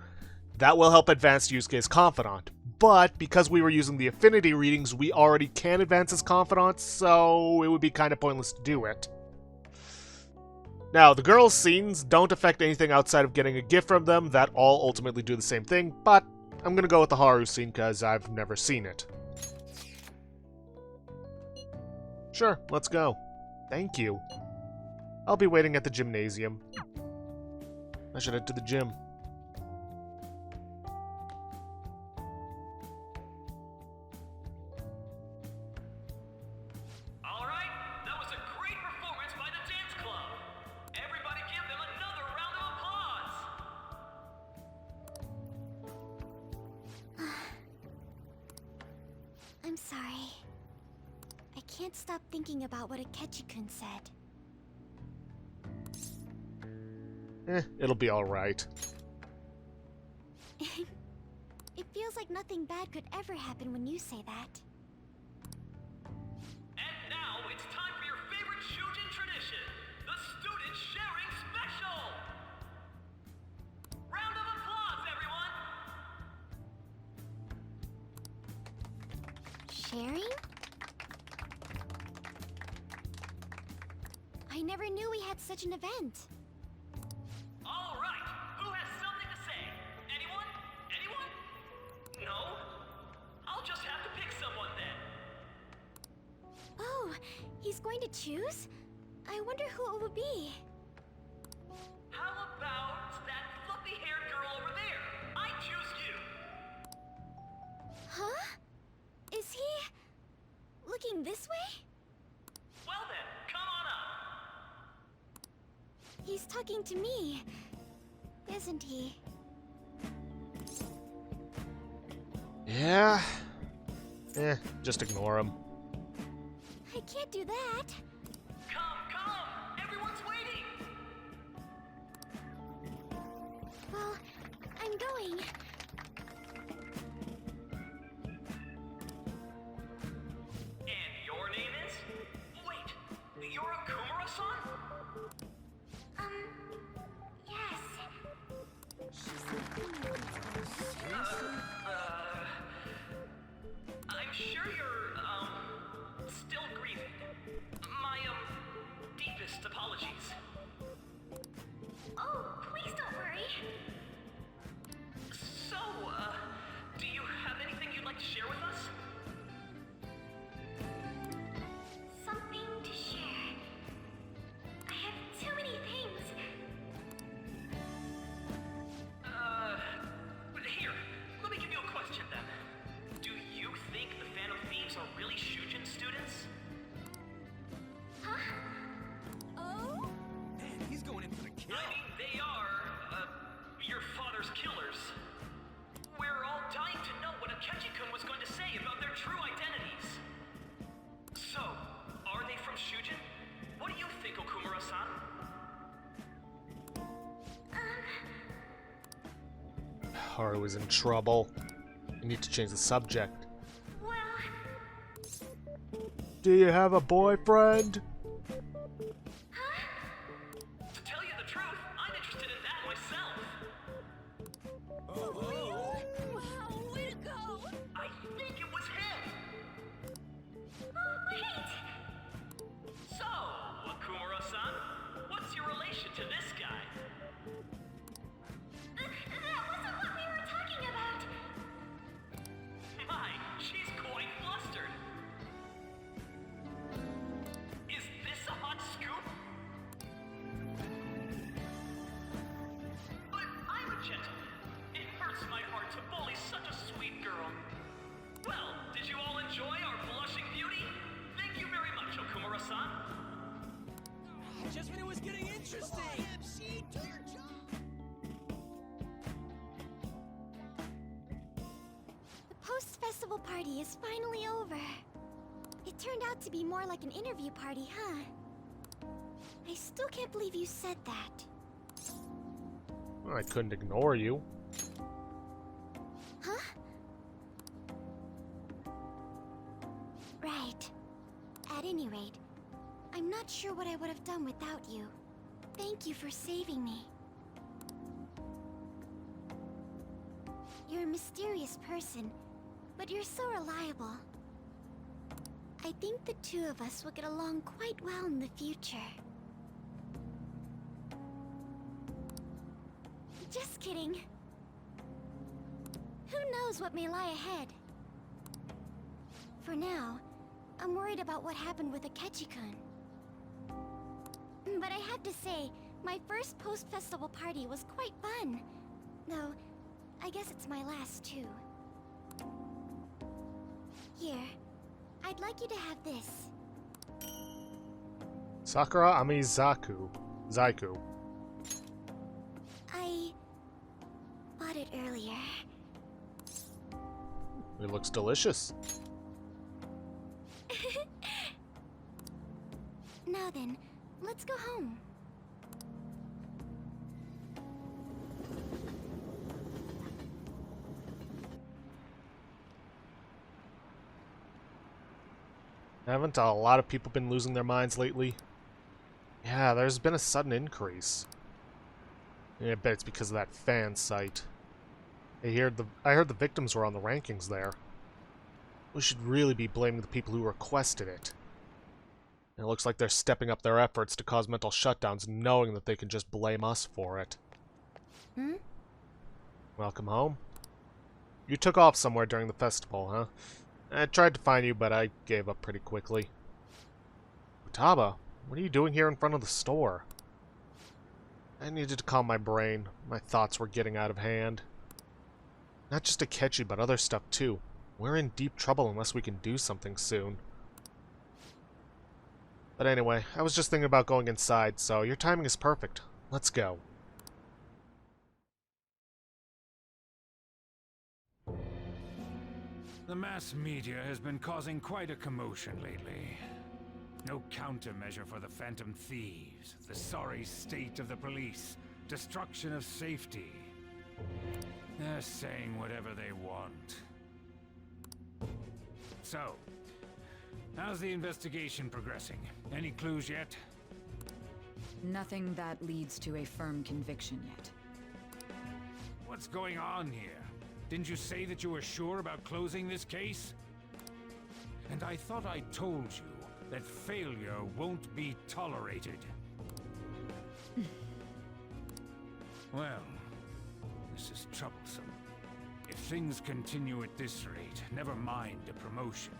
That will help advance Yusuke's confidant. But because we were using the affinity readings, we already can advance his confidant, so it would be kind of pointless to do it. Now, the girls' scenes don't affect anything outside of getting a gift from them that all ultimately do the same thing, but I'm gonna go with the Haru scene because I've never seen it. Sure, let's go. Thank you. I'll be waiting at the gymnasium. I should head to the gym.
Alright, that was a great performance by the dance club. Everybody give them another round of applause.
I'm sorry. I can't stop thinking about what Akechi-kun said.
It'll be alright.
It feels like nothing bad could ever happen when you say that. sharing? I never knew we had such an event.
All right, who has something to say? Anyone? Anyone? No? I'll just have to pick someone then.
Oh, he's going to choose? I wonder who it would be.
How about that fluffy-haired girl over there? I choose you.
Huh? Is he looking this way?
Well then, come on up.
He's talking to me, isn't he?
Yeah? Just ignore him.
I can't do that.
Come, everyone's waiting.
Well, I'm going.
And your name is? Wait, you're a Kumura-san? I'm sure you're, still grieving. My, deepest apologies.
Oh, please don't worry.
So, do you have anything you'd like to share with us?
Something to share. I have too many things.
Here, let me give you a question then. Do you think the Phantom Thieves are really Shujin students?
Huh?
Oh?
Man, he's going in for the kill.
I mean, they are, your father's killers. We're all dying to know what Akechi-kun was going to say about their true identities. So, are they from Shujin? What do you think, Okumura-san?
Haru is in trouble. You need to change the subject.
Well,
Do you have a boyfriend?
To tell you the truth, I'm interested in that myself.
Wow, way to go!
I think it was him.
wait!
So, Okumura-san, what's your relation to this guy?
That wasn't what we were talking about.
My, she's quite flustered. Is this a hot scoop? But I'm a gentleman. It hurts my heart to bully such a sweet girl. Well, did you all enjoy our blushing beauty? Thank you very much, Okumura-san.
Just when it was getting interesting.
The post-festival party is finally over. It turned out to be more like an interview party, huh? I still can't believe you said that.
Well, I couldn't ignore you.
Huh? Right. At any rate, I'm not sure what I would have done without you. Thank you for saving me. You're a mysterious person, but you're so reliable. I think the two of us will get along quite well in the future. Just kidding. Who knows what may lie ahead? For now, I'm worried about what happened with Akechi-kun. But I have to say, my first post-festival party was quite fun. Though, I guess it's my last too. Here, I'd like you to have this.
Sakura Amizaku. Zaiku.
I bought it earlier.
It looks delicious.
Now then, let's go home.
Haven't a lot of people been losing their minds lately? Yeah, there's been a sudden increase. Yeah, I bet it's because of that fan site. I heard the victims were on the rankings there. We should really be blaming the people who requested it. And it looks like they're stepping up their efforts to cause mental shutdowns, knowing that they can just blame us for it. Welcome home. You took off somewhere during the festival, huh? I tried to find you, but I gave up pretty quickly. Futaba, what are you doing here in front of the store? I needed to calm my brain. My thoughts were getting out of hand. Not just Akechi, but other stuff too. We're in deep trouble unless we can do something soon. But anyway, I was just thinking about going inside, so your timing is perfect. Let's go.
The mass media has been causing quite a commotion lately. No countermeasure for the Phantom Thieves, the sorry state of the police, destruction of safety. They're saying whatever they want. So, how's the investigation progressing? Any clues yet?
Nothing that leads to a firm conviction yet.
What's going on here? Didn't you say that you were sure about closing this case? And I thought I told you that failure won't be tolerated. Well, this is troublesome. If things continue at this rate, never mind a promotion.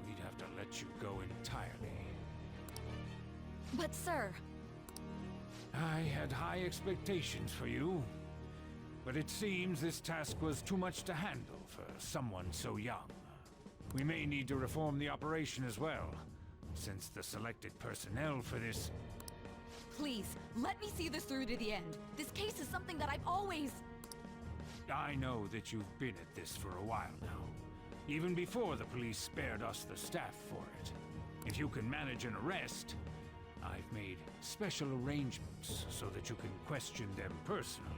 We'd have to let you go entirely.
But sir...
I had high expectations for you. But it seems this task was too much to handle for someone so young. We may need to reform the operation as well, since the selected personnel for this...
Please, let me see this through to the end. This case is something that I've always...
I know that you've been at this for a while now, even before the police spared us the staff for it. If you can manage an arrest, I've made special arrangements so that you can question them personally.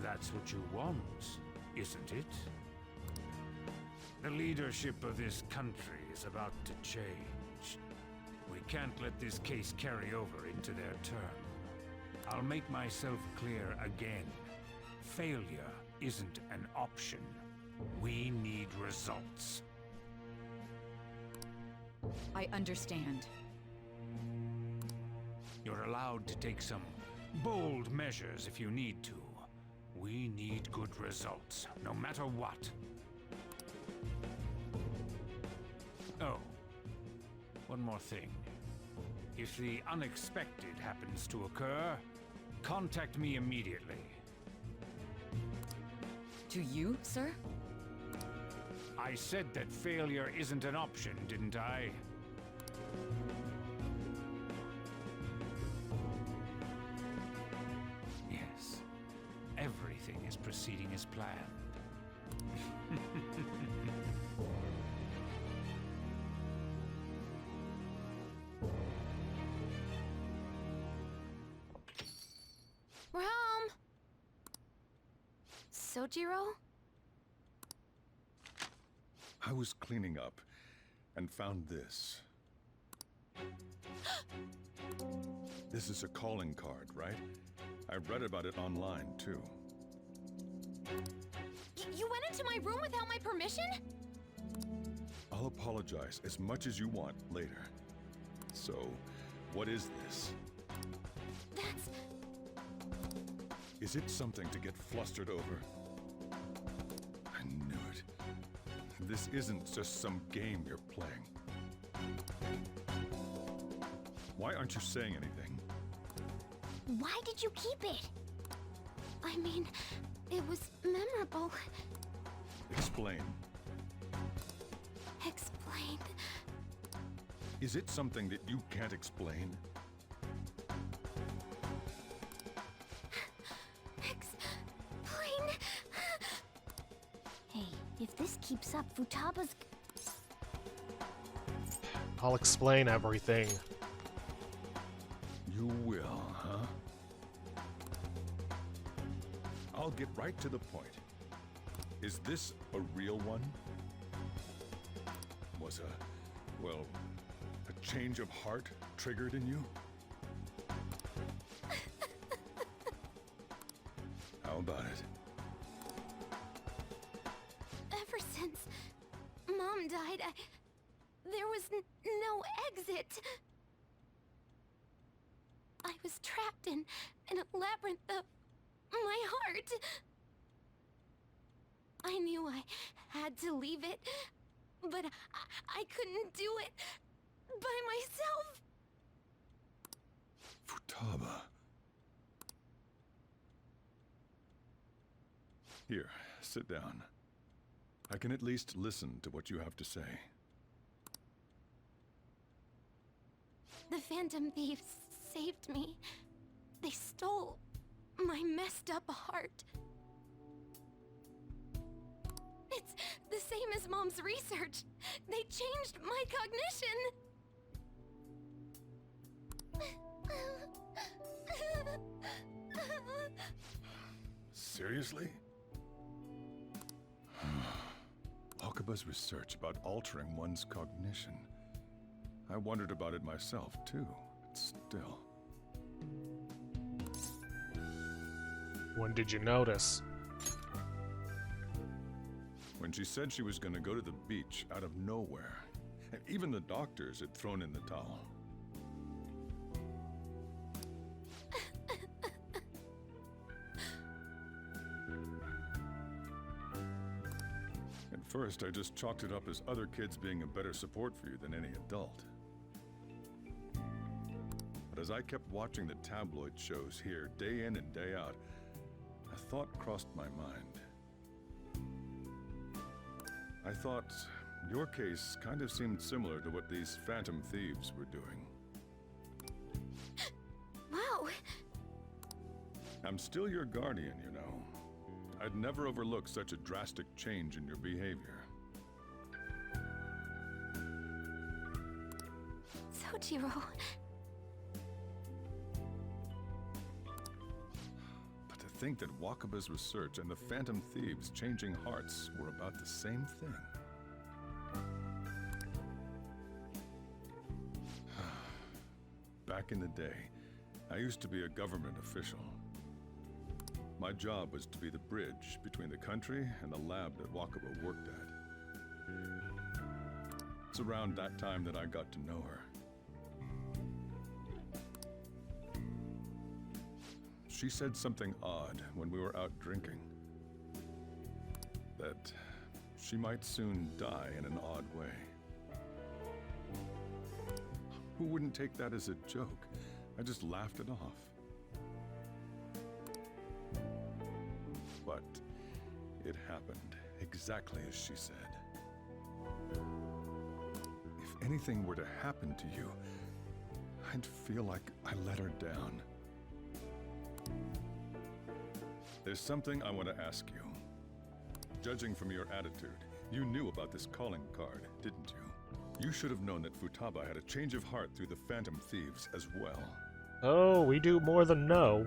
That's what you want, isn't it? The leadership of this country is about to change. We can't let this case carry over into their term. I'll make myself clear again. Failure isn't an option. We need results.
I understand.
You're allowed to take some bold measures if you need to. We need good results, no matter what. Oh, one more thing. If the unexpected happens to occur, contact me immediately.
To you, sir?
I said that failure isn't an option, didn't I? Yes. Everything is proceeding as planned.
We're home! Sojiro?
I was cleaning up and found this. This is a calling card, right? I read about it online, too.
You went into my room without my permission?
I'll apologize as much as you want later. So, what is this?
That's...
Is it something to get flustered over? I knew it. This isn't just some game you're playing. Why aren't you saying anything?
Why did you keep it? I mean, it was memorable.
Explain.
Explain.
Is it something that you can't explain?
Explain. Hey, if this keeps up, Futaba's...
I'll explain everything.
You will, huh? I'll get right to the point. Is this a real one? Was well, a change of heart triggered in you? How about it?
Ever since Mom died, there was no exit. I was trapped in a labyrinth of my heart. I knew I had to leave it, but I couldn't do it by myself.
Futaba. Here, sit down. I can at least listen to what you have to say.
The Phantom Thieves saved me. They stole my messed up heart. It's the same as Mom's research. They changed my cognition.
Seriously? Wakaba's research about altering one's cognition. I wondered about it myself, too. But still.
When did you notice?
When she said she was going to go to the beach out of nowhere. And even the doctors had thrown in the towel. At first, I just chalked it up as other kids being a better support for you than any adult. But as I kept watching the tabloid shows here, day in and day out, a thought crossed my mind. I thought your case kind of seemed similar to what these Phantom Thieves were doing.
Wow.
I'm still your guardian, you know. I'd never overlook such a drastic change in your behavior.
Sojiro.
But to think that Wakaba's research and the Phantom Thieves changing hearts were about the same thing. Back in the day, I used to be a government official. My job was to be the bridge between the country and the lab that Wakaba worked at. It's around that time that I got to know her. She said something odd when we were out drinking. That she might soon die in an odd way. Who wouldn't take that as a joke? I just laughed it off. But it happened exactly as she said. If anything were to happen to you, I'd feel like I let her down. There's something I want to ask you. Judging from your attitude, you knew about this calling card, didn't you? You should have known that Futaba had a change of heart through the Phantom Thieves as well.
Oh, we do more than know.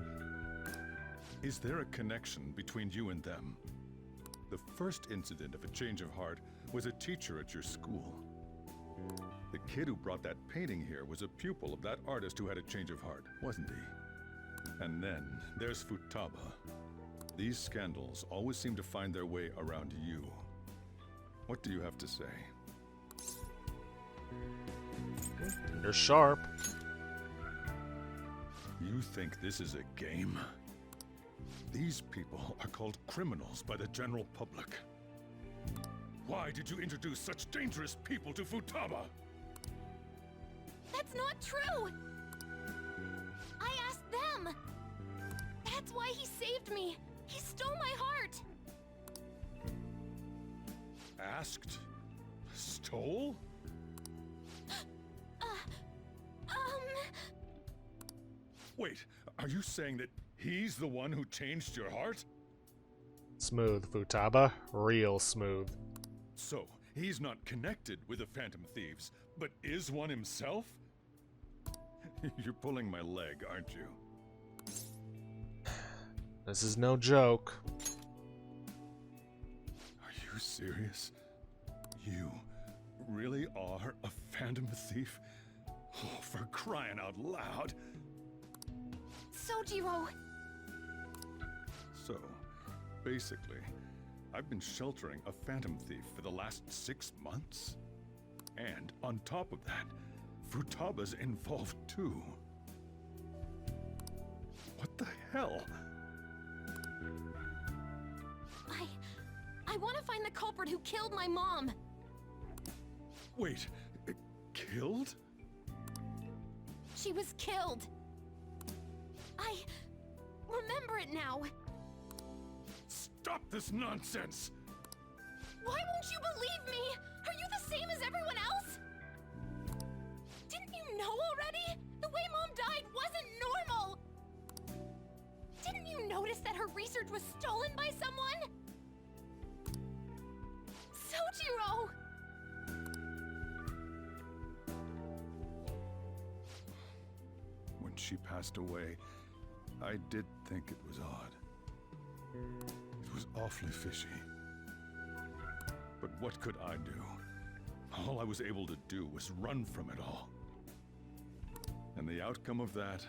Is there a connection between you and them? The first incident of a change of heart was a teacher at your school. The kid who brought that painting here was a pupil of that artist who had a change of heart, wasn't he? And then there's Futaba. These scandals always seem to find their way around you. What do you have to say?
You're sharp.
You think this is a game? These people are called criminals by the general public. Why did you introduce such dangerous people to Futaba?
That's not true! I asked them! That's why he saved me! He stole my heart!
Asked? Stole? Wait, are you saying that he's the one who changed your heart?
Smooth, Futaba. Real smooth.
So, he's not connected with the Phantom Thieves, but is one himself? You're pulling my leg, aren't you?
This is no joke.
Are you serious? You really are a Phantom Thief? Oh, for crying out loud!
Sojiro!
So, basically, I've been sheltering a phantom thief for the last 6 months. And on top of that, Futaba's involved too. What the hell?
I want to find the culprit who killed my mom.
Wait, killed?
She was killed. I remember it now.
Stop this nonsense!
Why won't you believe me? Are you the same as everyone else? Didn't you know already? The way Mom died wasn't normal. Didn't you notice that her research was stolen by someone? Sojiro!
When she passed away, I did think it was odd. It was awfully fishy. But what could I do? All I was able to do was run from it all. And the outcome of that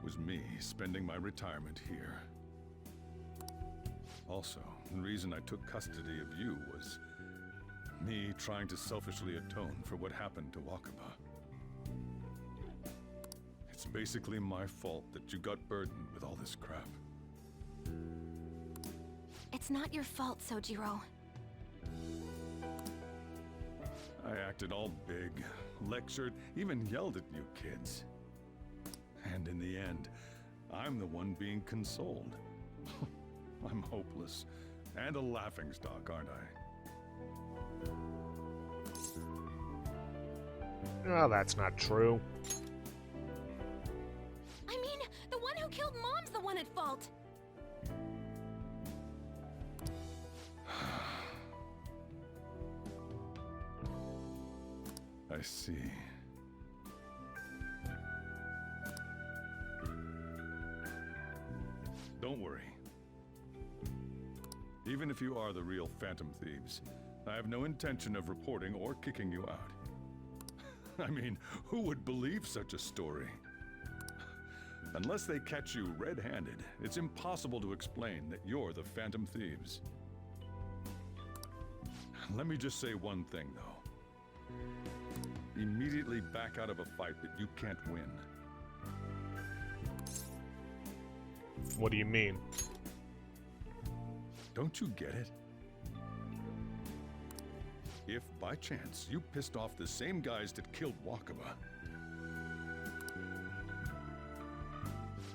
was me spending my retirement here. Also, the reason I took custody of you was me trying to selfishly atone for what happened to Wakaba. It's basically my fault that you got burdened with all this crap.
It's not your fault, Sojiro.
I acted all big, lectured, even yelled at you kids. And in the end, I'm the one being consoled. I'm hopeless, and a laughingstock, aren't I?
Oh, that's not true.
I mean, the one who killed Mom's the one at fault.
I see. Don't worry. Even if you are the real Phantom Thieves, I have no intention of reporting or kicking you out. I mean, who would believe such a story? Unless they catch you red-handed, it's impossible to explain that you're the Phantom Thieves. Let me just say one thing, though. Immediately back out of a fight that you can't win.
What do you mean?
Don't you get it? If, by chance, you pissed off the same guys that killed Wakaba,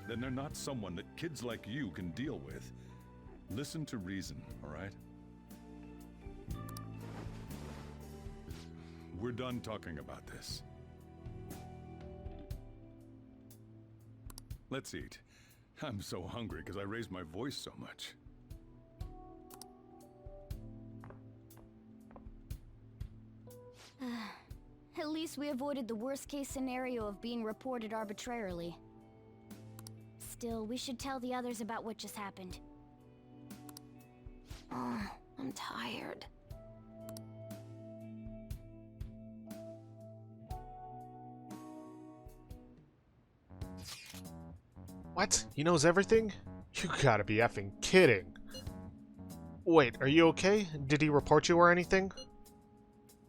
then they're not someone that kids like you can deal with. Listen to reason, all right? We're done talking about this. Let's eat. I'm so hungry because I raised my voice so much.
At least we avoided the worst-case scenario of being reported arbitrarily. Still, we should tell the others about what just happened. Oh, I'm tired.
What? He knows everything? You gotta be effing kidding. Wait, are you okay? Did he report you or anything?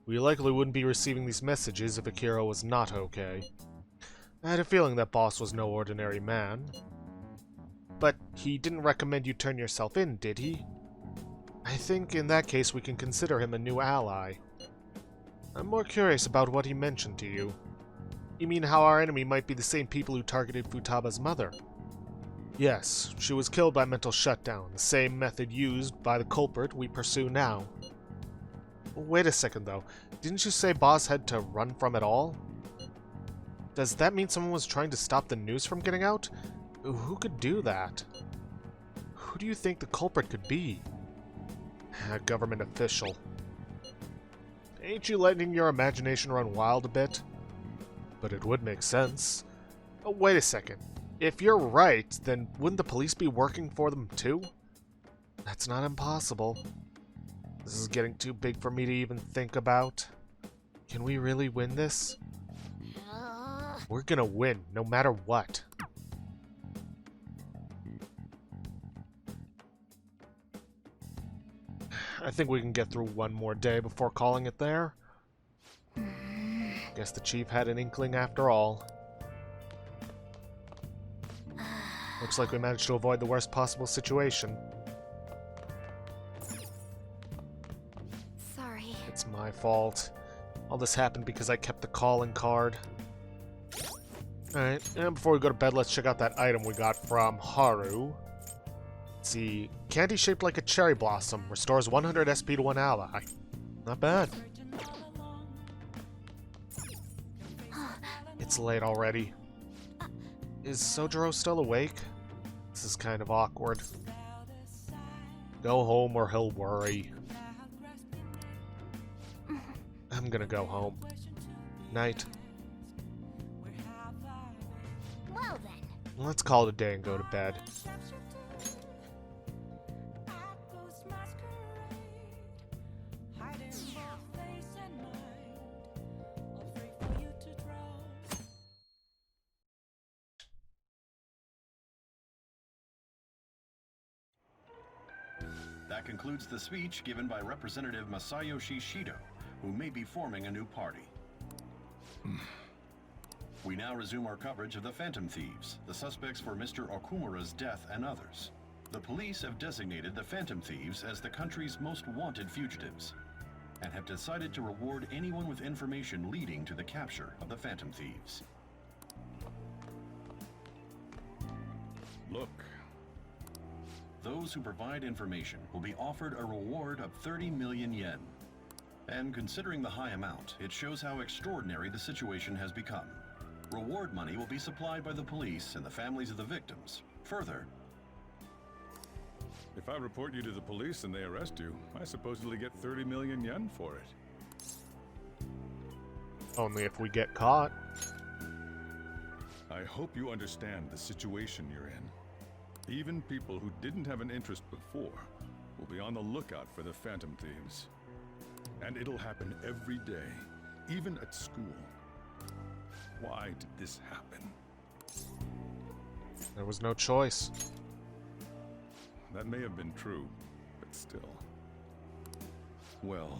We likely wouldn't be receiving these messages if Akira was not okay. I had a feeling that boss was no ordinary man. But he didn't recommend you turn yourself in, did he? I think in that case we can consider him a new ally. I'm more curious about what he mentioned to you. You mean how our enemy might be the same people who targeted Futaba's mother? Yes, she was killed by mental shutdown, the same method used by the culprit we pursue now. Wait a second though, didn't you say Boss had to run from it all? Does that mean someone was trying to stop the news from getting out? Who could do that? Who do you think the culprit could be? A government official. Ain't you letting your imagination run wild a bit? But it would make sense. Oh, wait a second. If you're right, then wouldn't the police be working for them too? That's not impossible. This is getting too big for me to even think about. Can we really win this? We're gonna win, no matter what. I think we can get through one more day before calling it there. Guess the chief had an inkling after all. Looks like we managed to avoid the worst possible situation.
Sorry.
It's my fault. All this happened because I kept the calling card. Alright, and before we go to bed, let's check out that item we got from Haru. Let's see. Candy shaped like a cherry blossom. Restores 100 SP to one ally. Not bad. It's late already. Is Sojiro still awake? This is kind of awkward. Go home or he'll worry. I'm gonna go home. Night.
Well then.
Let's call it a day and go to bed.
That concludes the speech given by Representative Masayoshi Shido, who may be forming a new party. We now resume our coverage of the Phantom Thieves, the suspects for Mr. Okumura's death and others. The police have designated the Phantom Thieves as the country's most wanted fugitives, and have decided to reward anyone with information leading to the capture of the Phantom Thieves.
Look.
Those who provide information will be offered a reward of 30 million yen. And considering the high amount, it shows how extraordinary the situation has become. Reward money will be supplied by the police and the families of the victims. Further,
If I report you to the police and they arrest you, I supposedly get 30 million yen for it.
Only if we get caught.
I hope you understand the situation you're in. Even people who didn't have an interest before will be on the lookout for the Phantom Thieves. And it'll happen every day, even at school. Why did this happen?
There was no choice.
That may have been true, but still. Well,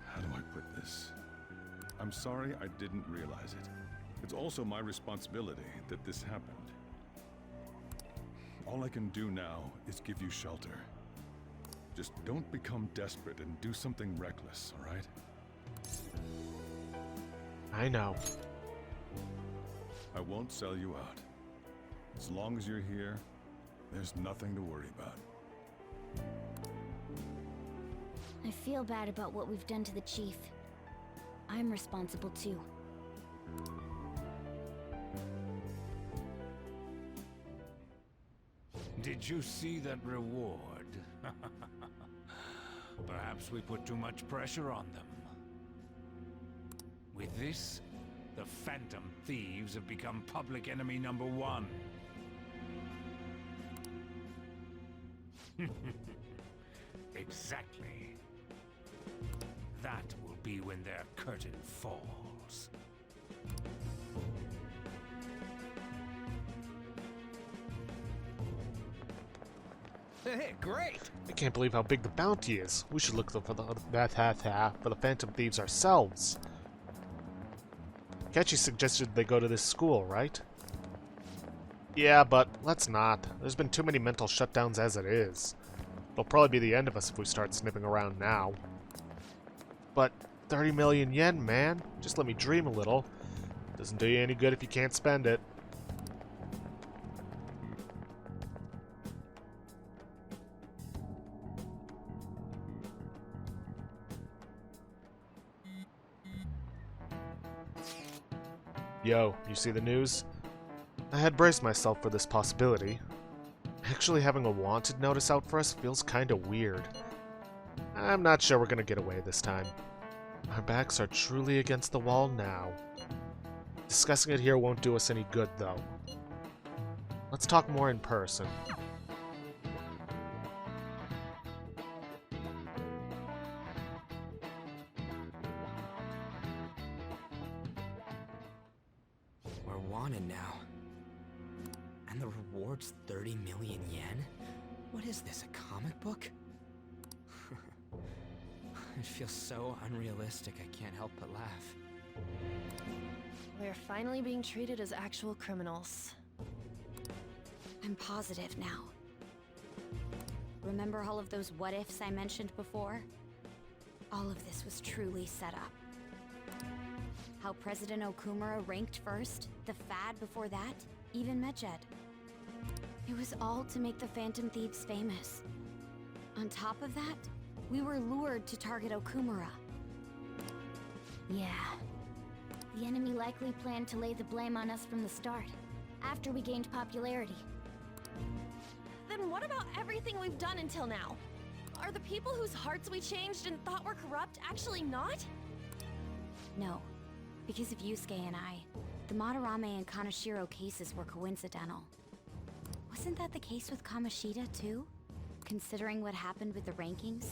how do I put this? I'm sorry I didn't realize it. It's also my responsibility that this happened. All I can do now is give you shelter. Just don't become desperate and do something reckless, all right?
I know.
I won't sell you out. As long as you're here, there's nothing to worry about.
I feel bad about what we've done to the chief. I'm responsible too.
Did you see that reward? Perhaps we put too much pressure on them. With this, the Phantom Thieves have become public enemy number one. Exactly. That will be when their curtain falls.
Hey, great!
I can't believe how big the bounty is. We should look for the Phantom Thieves ourselves. Ketchy suggested they go to this school, right? Yeah, but let's not. There's been too many mental shutdowns as it is. It'll probably be the end of us if we start sniffing around now. But 30 million yen, man. Just let me dream a little. Doesn't do you any good if you can't spend it. Yo, you see the news? I had braced myself for this possibility. Actually having a wanted notice out for us feels kinda weird. I'm not sure we're gonna get away this time. Our backs are truly against the wall now. Discussing it here won't do us any good, though. Let's talk more in person.
We're wanted now. And the reward's 30 million yen? What is this, a comic book? It feels so unrealistic, I can't help but laugh.
We're finally being treated as actual criminals.
I'm positive now. Remember all of those what-ifs I mentioned before? All of this was truly set up. How President Okumura ranked first, the Fad before that, even Medjed. It was all to make the Phantom Thieves famous. On top of that, we were lured to target Okumura.
Yeah. The enemy likely planned to lay the blame on us from the start, after we gained popularity.
Then what about everything we've done until now? Are the people whose hearts we changed and thought were corrupt actually not?
No, because of Yusuke and I, the Madarame and Kaneshiro cases were coincidental. Wasn't that the case with Kamoshida too? Considering what happened with the rankings,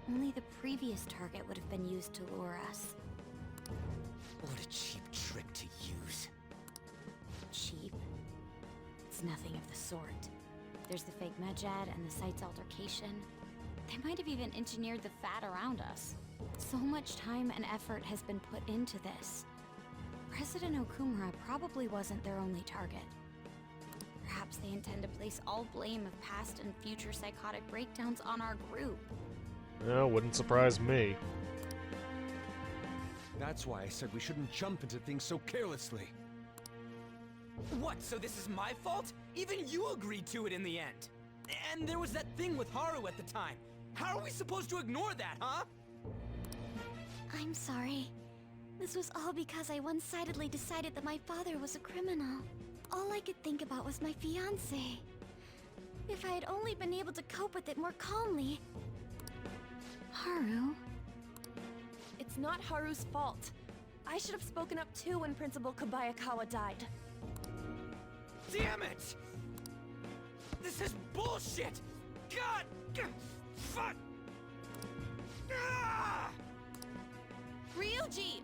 only the previous target would have been used to lure us.
What a cheap trick to use.
Cheap? It's nothing of the sort. There's the fake Medjed and the site's altercation. They might have even engineered the Fad around us. So much time and effort has been put into this. President Okumura probably wasn't their only target. Perhaps they intend to place all blame of past and future psychotic breakdowns on our group.
Yeah, wouldn't surprise me.
That's why I said we shouldn't jump into things so carelessly.
What, so this is my fault? Even you agreed to it in the end. And there was that thing with Haru at the time. How are we supposed to ignore that, huh?
I'm sorry. This was all because I one-sidedly decided that my father was a criminal. All I could think about was my fiancé. If I had only been able to cope with it more calmly...
Haru?
It's not Haru's fault. I should have spoken up too when Principal Kobayakawa died.
Damn it! This is bullshit! God! Fuck! Ah!
Ryuji!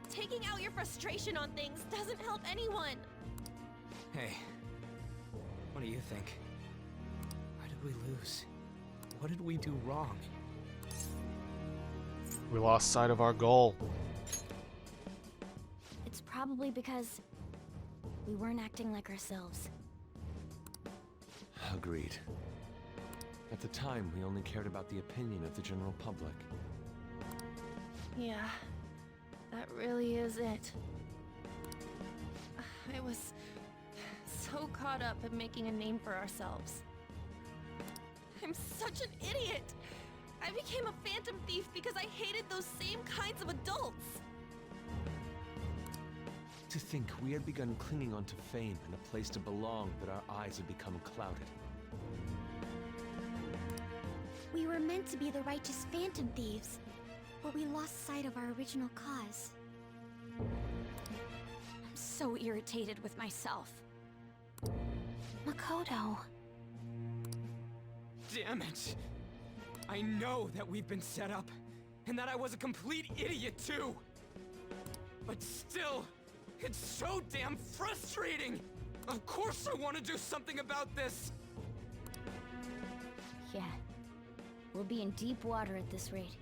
Taking out your frustration on things doesn't help anyone!
Hey, what do you think? Why did we lose? What did we do wrong?
We lost sight of our goal.
It's probably because we weren't acting like ourselves.
Agreed. At the time, we only cared about the opinion of the general public.
Yeah, that really is it. I was so caught up in making a name for ourselves. I'm such an idiot! I became a phantom thief because I hated those same kinds of adults!
To think we had begun clinging onto fame and a place to belong, that our eyes had become clouded.
We were meant to be the righteous phantom thieves, but we lost sight of our original cause.
I'm so irritated with myself.
Makoto.
Damn it! I know that we've been set up, and that I was a complete idiot too! But still, it's so damn frustrating! Of course I want to do something about this!
Yeah. We'll be in deep water at this rate.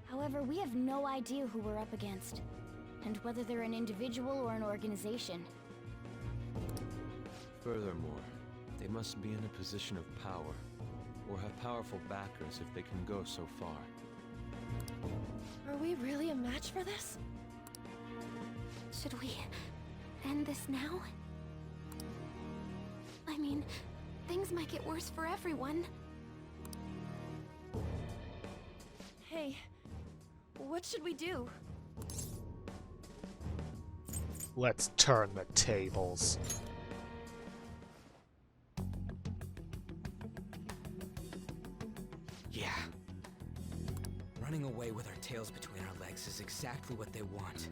However, we have no idea who we're up against, and whether they're an individual or an organization.
Furthermore, they must be in a position of power, or have powerful backers if they can go so far.
Are we really a match for this?
Should we end this now? I mean, things might get worse for everyone.
Hey, what should we do?
Let's turn the tables.
Yeah. Running away with our tails between our legs is exactly what they want.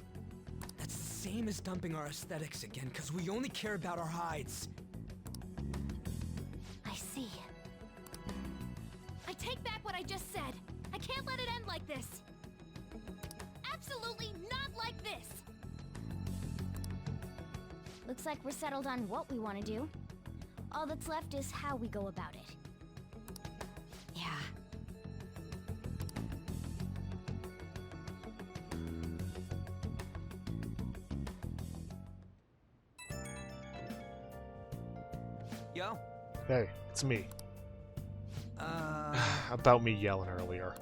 That's the same as dumping our aesthetics again, because we only care about our hides.
I see. I take back what I just said. I can't let it end like this. Absolutely not like this. Looks like we're settled on what we want to do. All that's left is how we go about it.
Yeah.
Yo?
Hey, it's me. About me yelling earlier.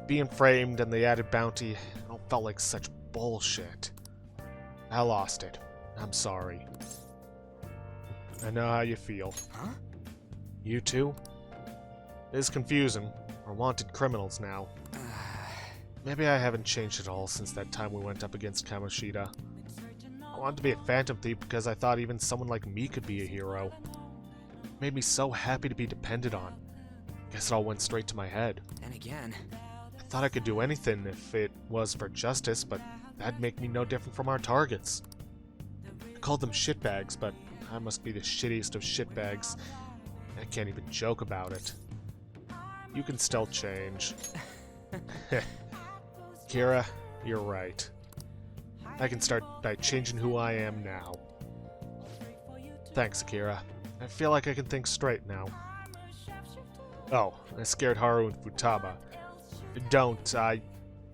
Being framed and the added bounty, it all felt like such bullshit. I lost it. I'm sorry. I know how you feel.
Huh?
You too? It is confusing. We're wanted criminals now. Maybe I haven't changed at all since that time we went up against Kamoshida. I wanted to be a phantom thief because I thought even someone like me could be a hero. It made me so happy to be depended on. Guess it all went straight to my head.
And again.
I thought I could do anything if it was for justice, but that'd make me no different from our targets. I called them shitbags, but I must be the shittiest of shitbags. I can't even joke about it. You can still change. Kira, you're right. I can start by changing who I am now. Thanks, Akira. I feel like I can think straight now. Oh, I scared Haru and Futaba.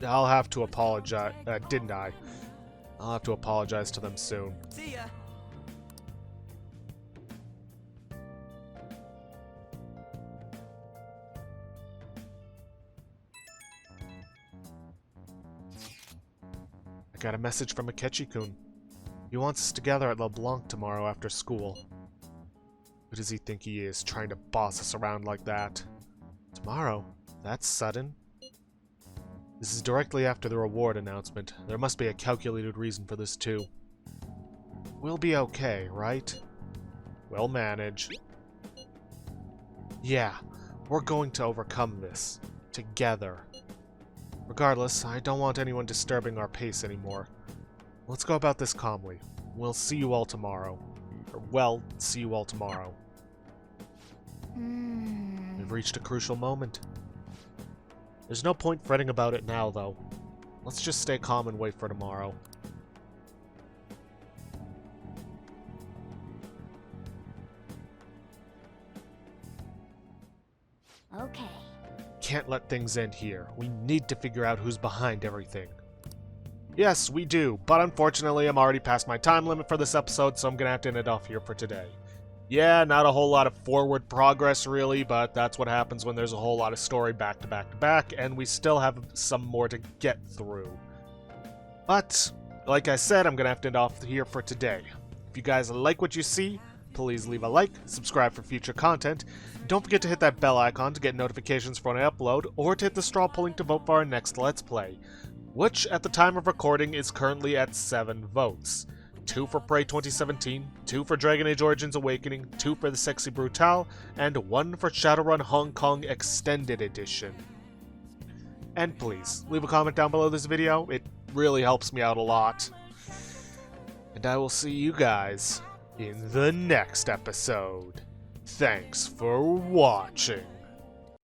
I'll have to apologize, didn't I? I'll have to apologize to them soon.
See ya!
I got a message from Akechi-kun. He wants us together at LeBlanc tomorrow after school. Who does he think he is, trying to boss us around like that? Tomorrow? That's sudden. This is directly after the reward announcement. There must be a calculated reason for this too. We'll be okay, right? We'll manage. Yeah, we're going to overcome this. Together. Regardless, I don't want anyone disturbing our pace anymore. Let's go about this calmly. We'll see you all tomorrow. Or, well, see you all tomorrow. We've reached a crucial moment. There's no point fretting about it now, though. Let's just stay calm and wait for tomorrow.
Okay.
Can't let things end here. We need to figure out who's behind everything. Yes, we do, but unfortunately I'm already past my time limit for this episode, so I'm gonna have to end it off here for today. Yeah, not a whole lot of forward progress really, but that's what happens when there's a whole lot of story back to back to back, and we still have some more to get through. But, like I said, I'm gonna have to end off here for today. If you guys like what you see, please leave a like, subscribe for future content. Don't forget to hit that bell icon to get notifications for when I upload, or to hit the straw polling to vote for our next Let's Play, which at the time of recording is currently at 7 votes. 2 for Prey 2017, 2 for Dragon Age Origins Awakening, 2 for the Sexy Brutale, and 1 for Shadowrun Hong Kong Extended Edition. And please, leave a comment down below this video, it really helps me out a lot. And I will see you guys in the next episode. Thanks for watching.